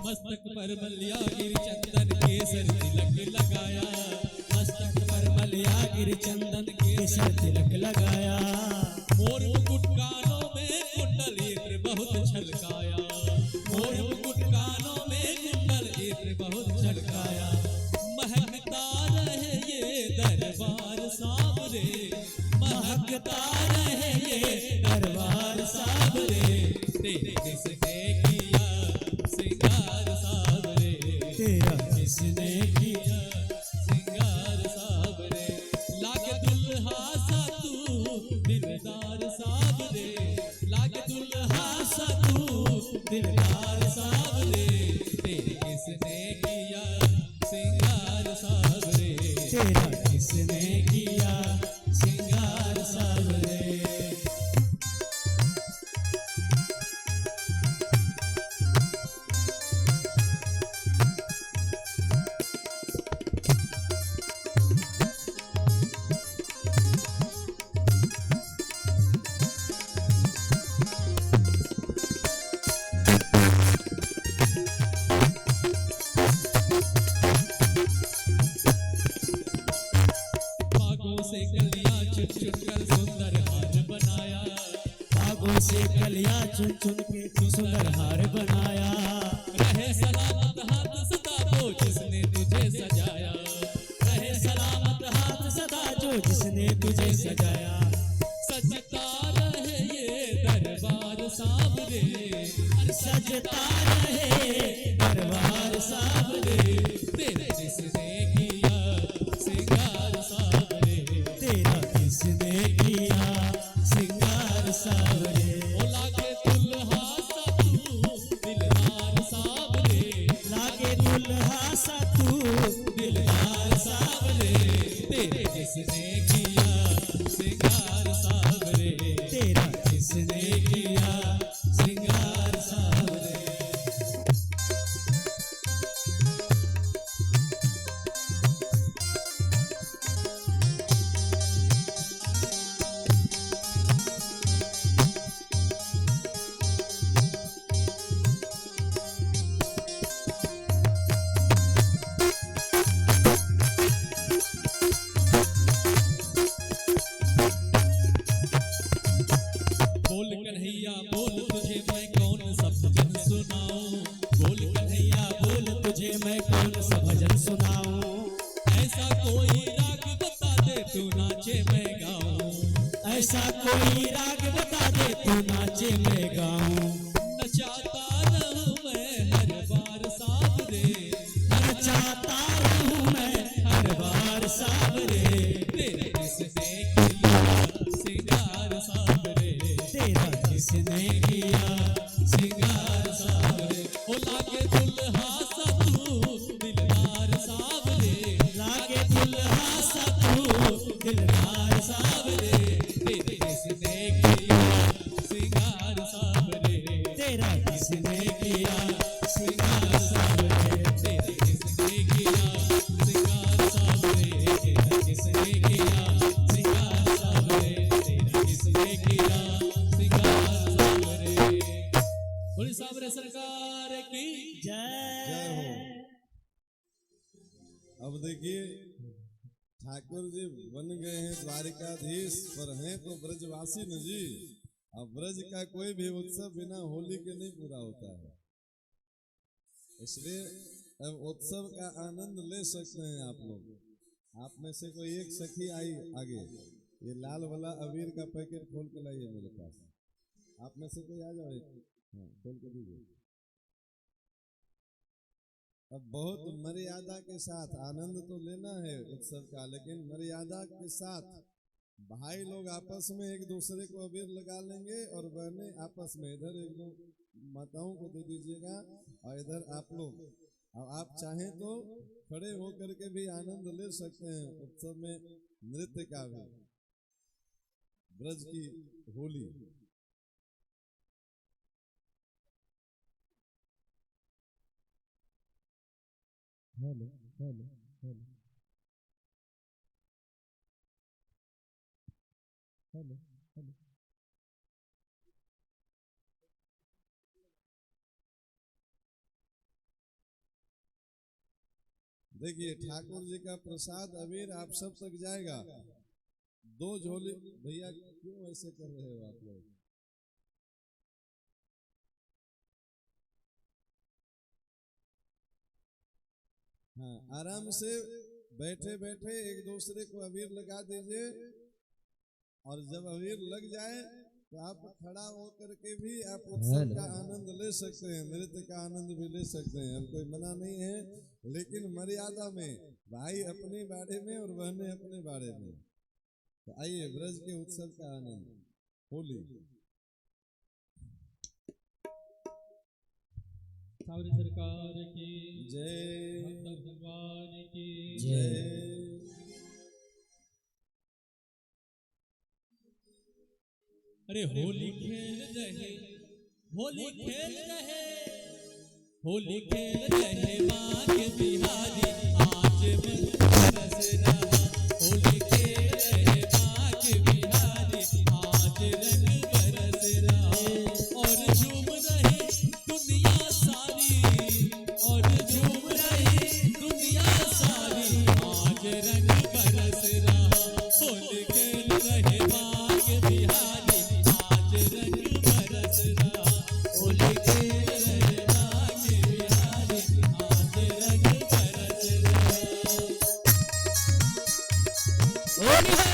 मस्तक पर मलिया गिर चंदन केसर तिलक लगाया, मस्तक पर मलिया गिर चंदन केसर तिलक लगाया, मोर मुकुट कानों में कुंडल इत्र बहुत छलकाया, मोर मुकुट कानों में कुंडल इत्र बहुत छलकाया, महकता रहे ये दरबार सावरे, महकता रहे ये दरबार सावरे, तेरे किसने किया सिंगार सावरे, तेरा किसने किया सिंगार सावरे, लागे दुल्हा सा तू दिलदार सावरे, लागे दुल्हा सा तू दिलदार सावरे, तेरे किसने किया सिंगार सावरे, तेरा किसने किया सिंगार सावरे। बागों से कलियां चुन चुन कर सुंदर हार बनाया, बागों से कलियां चुन चुन के सुंदर हार बनाया, रहे सलामत हाथ सदा वो जिसने तुझे सजाया, रहे सलामत हाथ सदा जो जिसने तुझे सजाया, सजता रहे ये दरबार सावरे, सजता रहे दरबार सावरे, तेरे जिसने किया सिंगार सावरे, तेरा किसने किया सिंगार सावरे। ओ लागे दुल्हा सा तू दिलदार सावरे, लागे दुल्हा सा तू दिलदार सावरे, तेरे जिसने किया सिंगार सावरे, तेरा किसने किया सिंगार सावरे। बोल कन्हैया बोल तुझे मैं कौन सा भजन सुनाऊं, बोल कन्हैया बोल तुझे मैं कौन सा भजन सुनाऊं, ऐसा कोई राग बता दे तू नाचे मैं गाऊं, ऐसा कोई राग बता दे तू नाचे मैं गाऊं, नचाता रहूं मैं हर बार सावरे, नचाता रहूं मैं हर बार सावरे, तेरे किसने किया सिंगार सावरे, तेरा किसने किया सिंगार सावरे। ओ लागे दुल्हा सा तू दिलदार सावरे, लागे दुल्हा सा तू दिलदार सावरे, तेरे किसने किया सिंगार सावरे, तेरा किसने किया सिंगार सावरे, तेरे किसने किया सिंगार सावरे, तेरा किसने किया सिंगार सावरे, तेरा किसने किया सिंगार सावरे। बोली सावरे सरकार की जय हो। अब देखिए ठाकुर जी बन गए हैं द्वारिकाधीश, पर हैं तो ब्रजवासी न जी। अब ब्रज का कोई भी उत्सव बिना होली के नहीं पूरा होता है, इसलिए अब उत्सव का आनंद ले सकते हैं आप लोग। आप में से कोई एक सखी आई आगे, ये लाल वाला अबीर का पैकेट खोल के लाइए मेरे पास। आप में से कोई आ जाओ, हाँ खोल के दीजिए। अब बहुत मर्यादा के साथ आनंद तो लेना है उत्सव का, लेकिन मर्यादा के साथ भाई लोग आपस में एक दूसरे को अबीर लगा लेंगे और बहनें आपस में, इधर एक दो माताओं को दे दीजिएगा और इधर आप लोग। और आप चाहें तो खड़े होकर के भी आनंद ले सकते हैं उत्सव में, नृत्य का भी, ब्रज की Holi. Hello hello hello hello hello. देखिए ठाकुर जी का प्रसाद अबीर आप सब तक जाएगा। 2 झोली भैया, क्यों ऐसे कर रहे हो आप लोग? हाँ आराम से बैठे बैठे एक दूसरे को अबीर लगा दीजिए, और जब अबीर लग जाए तो आप खड़ा होकर के भी आप उत्सव का आनंद ले सकते हैं, नृत्य का आनंद भी ले सकते हैं। अब कोई मना नहीं है, लेकिन मर्यादा में, भाई अपने बाड़े में और बहनें अपने बाड़े में। तो आइए ब्रज के उत्सव का आनंद, होली। सावरे सरकार की जय, भगवान की जय। अरे होली खेल रहे, होली खेल रहे, होली खेल रहे माँ के बिहारी, आज मन बरस रहा। होली खेल रहे माँ के बिहारी, आज रंग बरस रहा। और झूम रही दुनिया सारी, और झूम रही दुनिया सारी, आज रंग बरस रहा। होली खेल रहे माँ के बिहारी, आज रंग बरस रहा। होली खेल रहे माँ के बिहारी, आज रंग बरस रहा। होली है।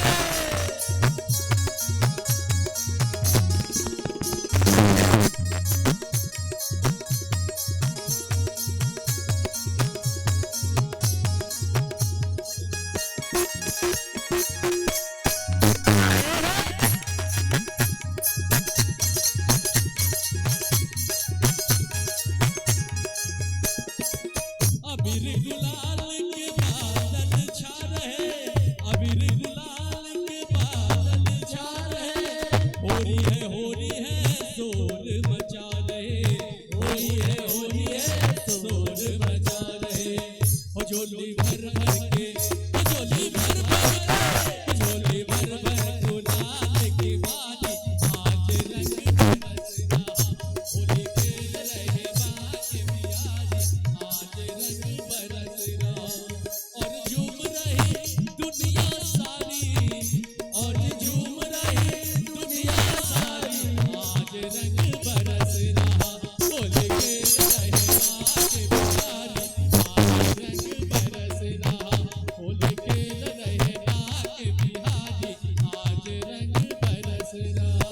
अबीर गुलाल के बादल छा रहे, अबीर गुलाल के बादल छा रहे। होली है शोर मचा रहे, होली है शोर मचा रहे। ओ झोली भर भर के, ओ झोली भर भर के, झोली भर भर गुलाल की बाली, आज रंग बरस रहा। होली खेल रहे माँ के बिहारी, आज रंग बरस रहा। और झूम रही दुनिया सारी, और झूम रही दुनिया सारी, आज रंग बरस रहा। होली खेल रहे माँ के बिहारी, आज रंग बरस रहा। होली खेल रहे माँ के बिहारी, आज रंग बरस रहा।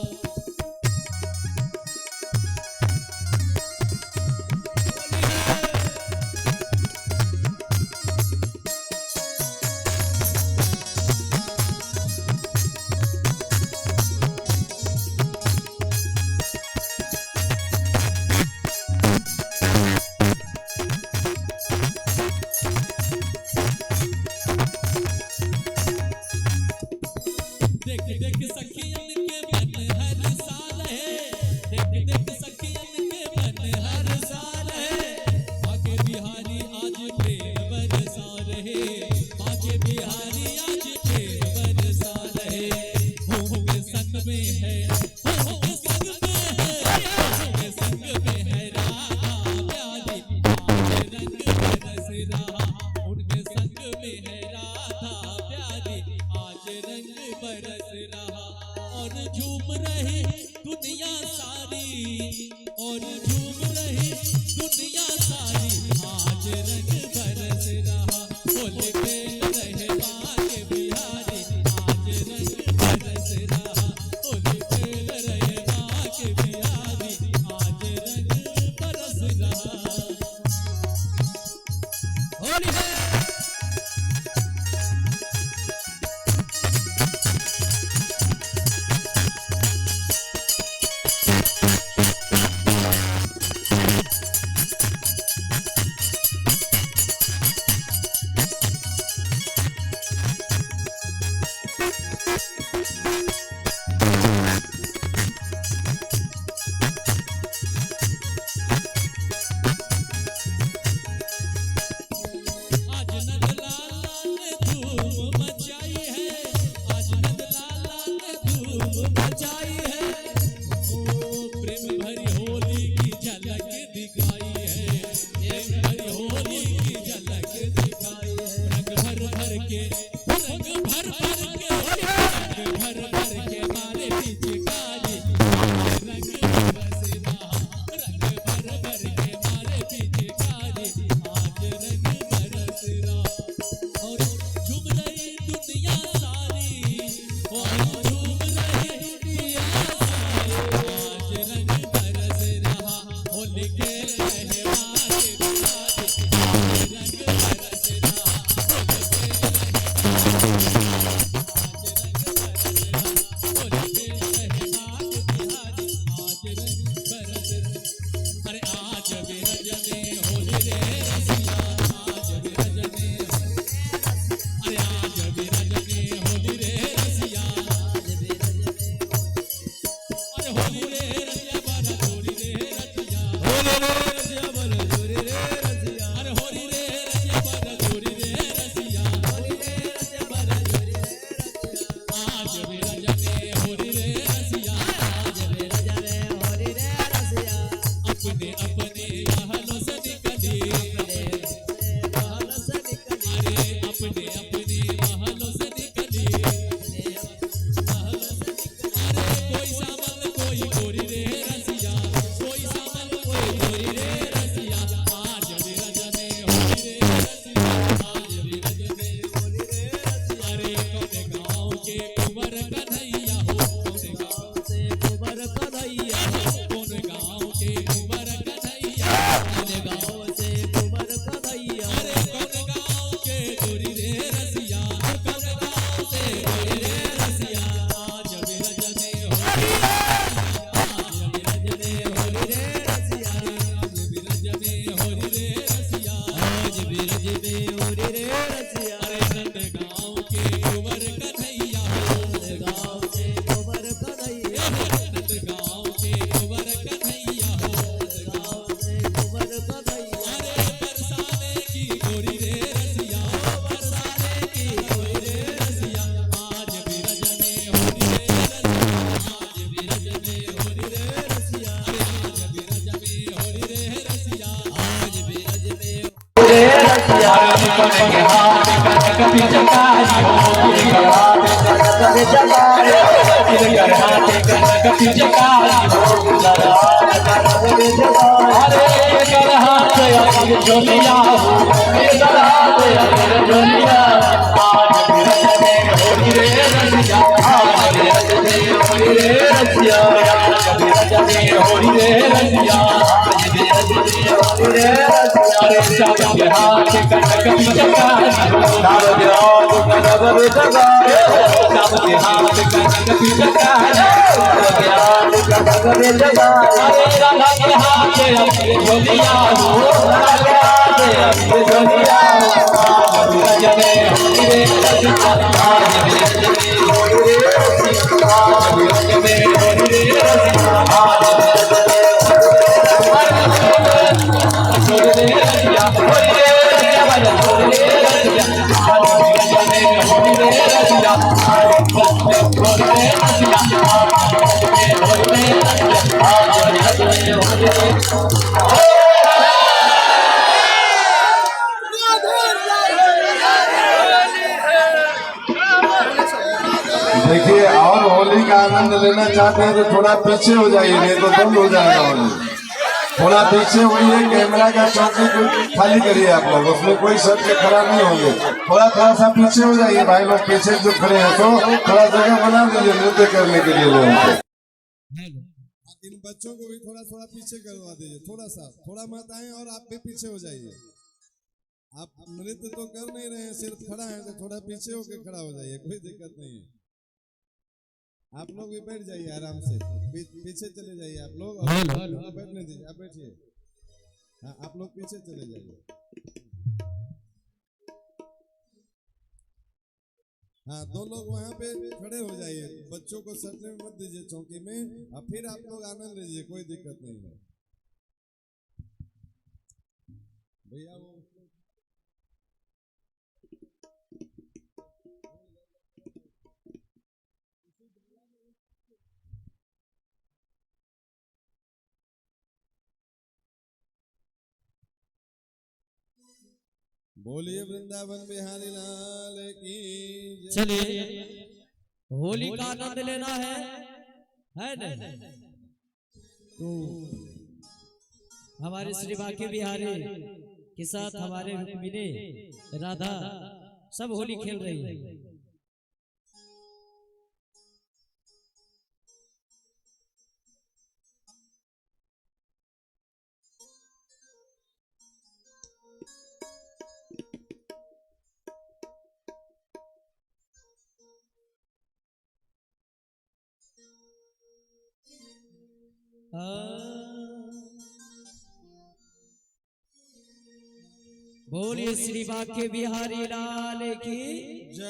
देख देख सखियन के मन हर साल है, देख देख सखियन के मन हर साल है। बाके बिहारी आज प्रेम बरसा रहे, बाके बिहारी आज प्रेम और झूम रही दुनिया सारी, और झूम रही दुनिया सारी। आज रंग बरस रहा होली खेल रहे बाके बिहारी, आज रंग बरस रहा होली खेल रहे बाके बिहारी, आज रंग बरस रहा। होली है देखिए और होली का आनंद लेना चाहते हैं तो थोड़ा पीछे हो जाइए, नहीं तो बंद हो जाएगा होली। थोड़ा पीछे होइए, कैमरा का चौकी को खाली करिए आप लोग, उसमें कोई शर्त के खड़ा नहीं होंगे। थोड़ा सा पीछे हो जाइए भाई लोग, पीछे जो खड़े हैं तो थोड़ा जगह बना दीजिए नृत्य करने के लिए लोगों को। इन बच्चों को भी थोड़ा पीछे करवा दीजिए, थोड़ा मत आए और आप भी पीछे हो जाइए। आप नृत्य तो कर नहीं रहे हैं, सिर्फ खड़ा है तो थोड़ा पीछे होके खड़ा हो जाइए, कोई दिक्कत नहीं है। आप लोग भी बैठ जाइए आराम से, पीछे चले जाइए आप लोग, बैठने दीजिए, आप बैठिए। हाँ, आप लोग पीछे चले जाइए। हाँ, दो लोग वहाँ पे खड़े हो जाइए, बच्चों को सटने में मत दीजिए चौकी में, और फिर आप लोग आनंद लीजिए, कोई दिक्कत नहीं है भैया। वो बोलिए वृंदावन बिहारी लाल की जय। चलिए होली का आनंद लेना है ना? तो हमारे श्री बांके बिहारी के साथ हमारे रुक्मिणी, राधा सब होली खेल रही है। बोलिए श्री बांके बिहारी लाल की जय।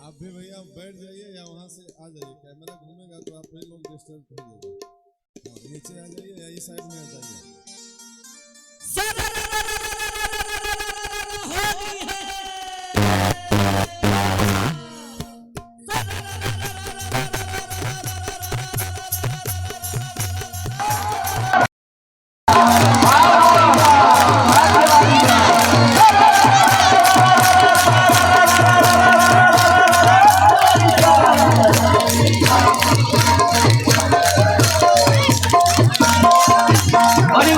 आप भी भैया बैठ जाइए या वहां से आ जाइए, कैमरा घूमेगा तो आप भी लोग डिस्टर्ब हो जाएगा। नीचे आ जाइए या इस साइड में आ जाइए। अरे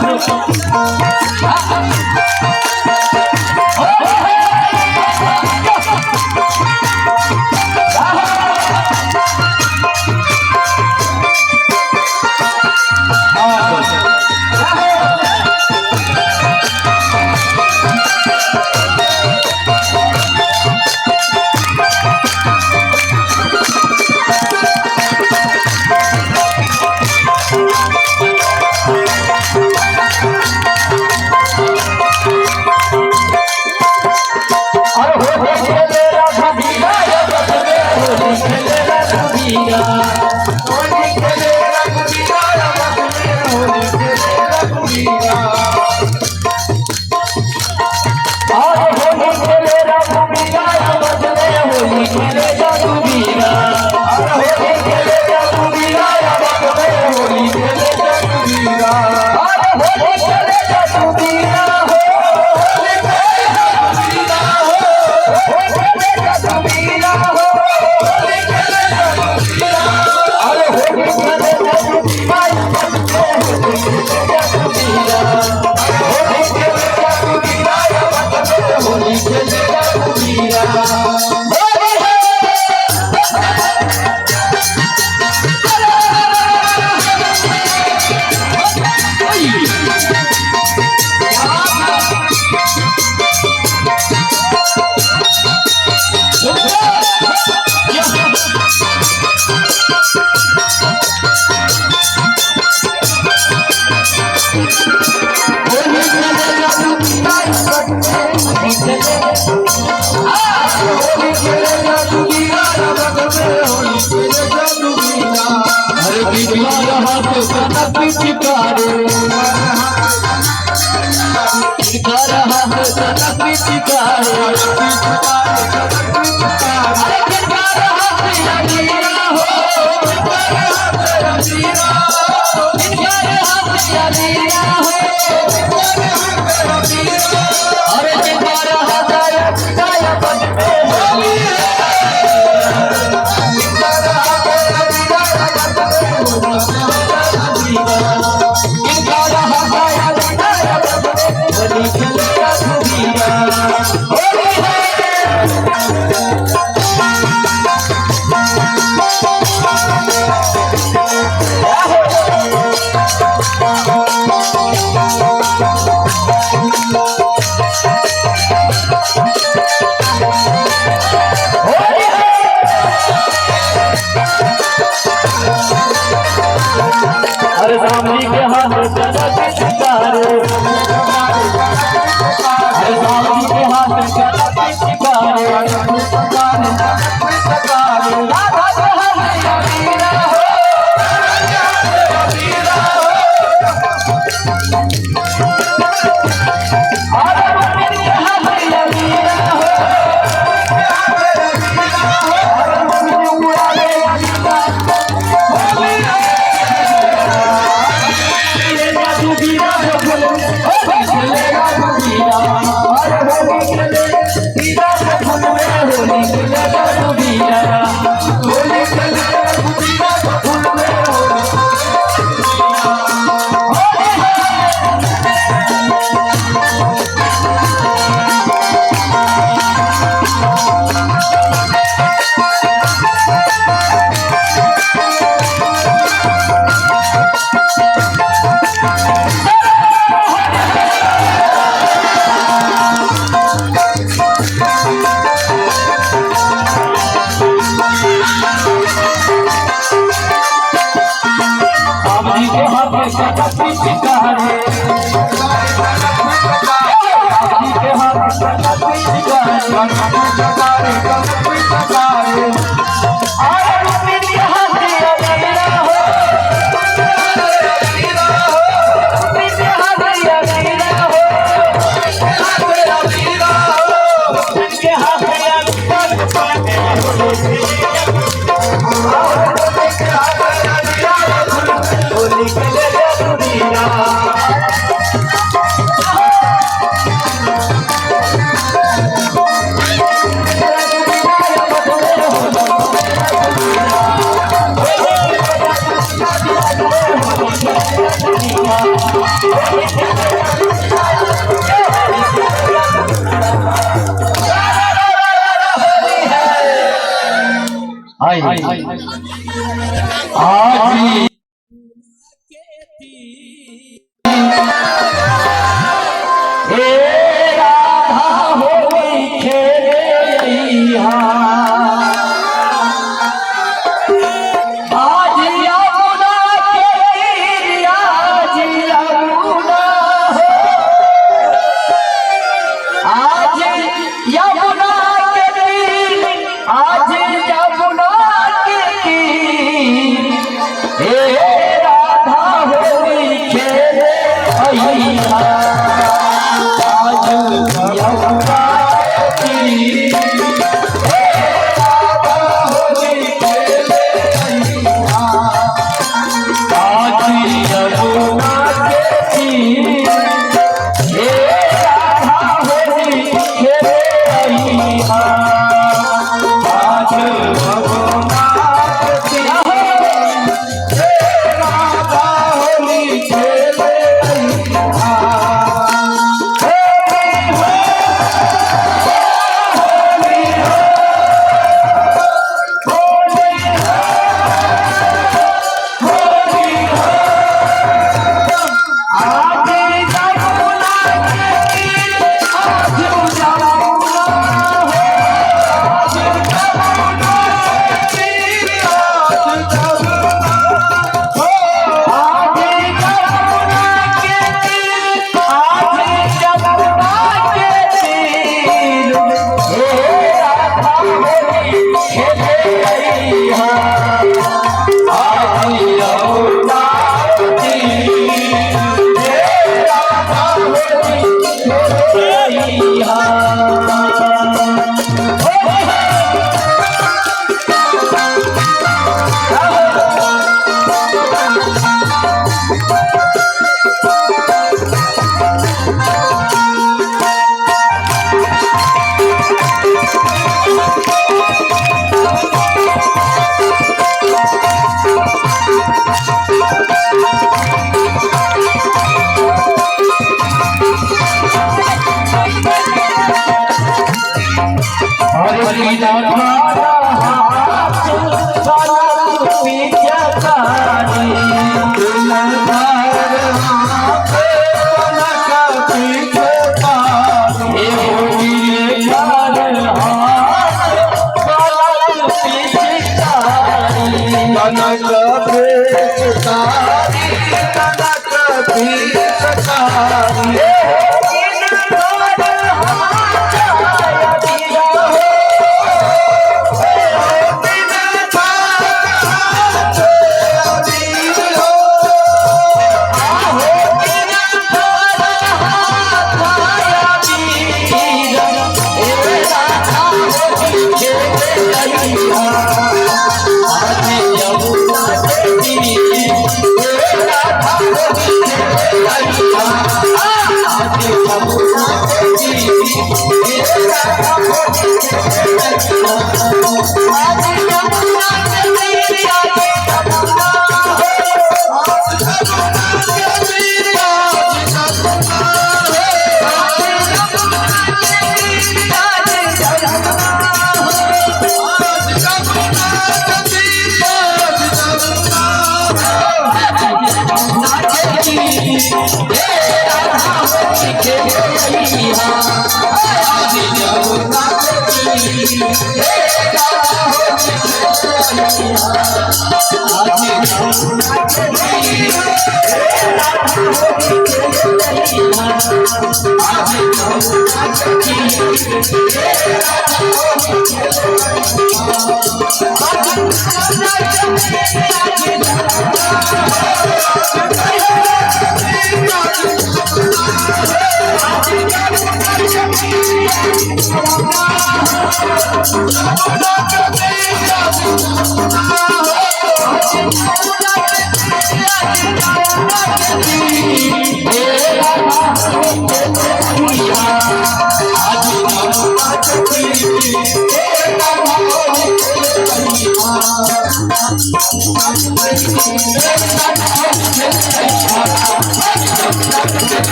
आज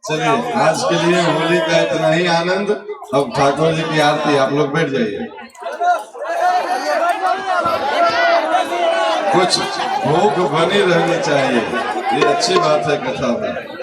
चलिए आज के लिए होली का इतना ही आनंद। अब ठाकुर जी की आरती, आप लोग बैठ जाइए। कुछ भूख बनी रहनी चाहिए, ये अच्छी बात है कथा में।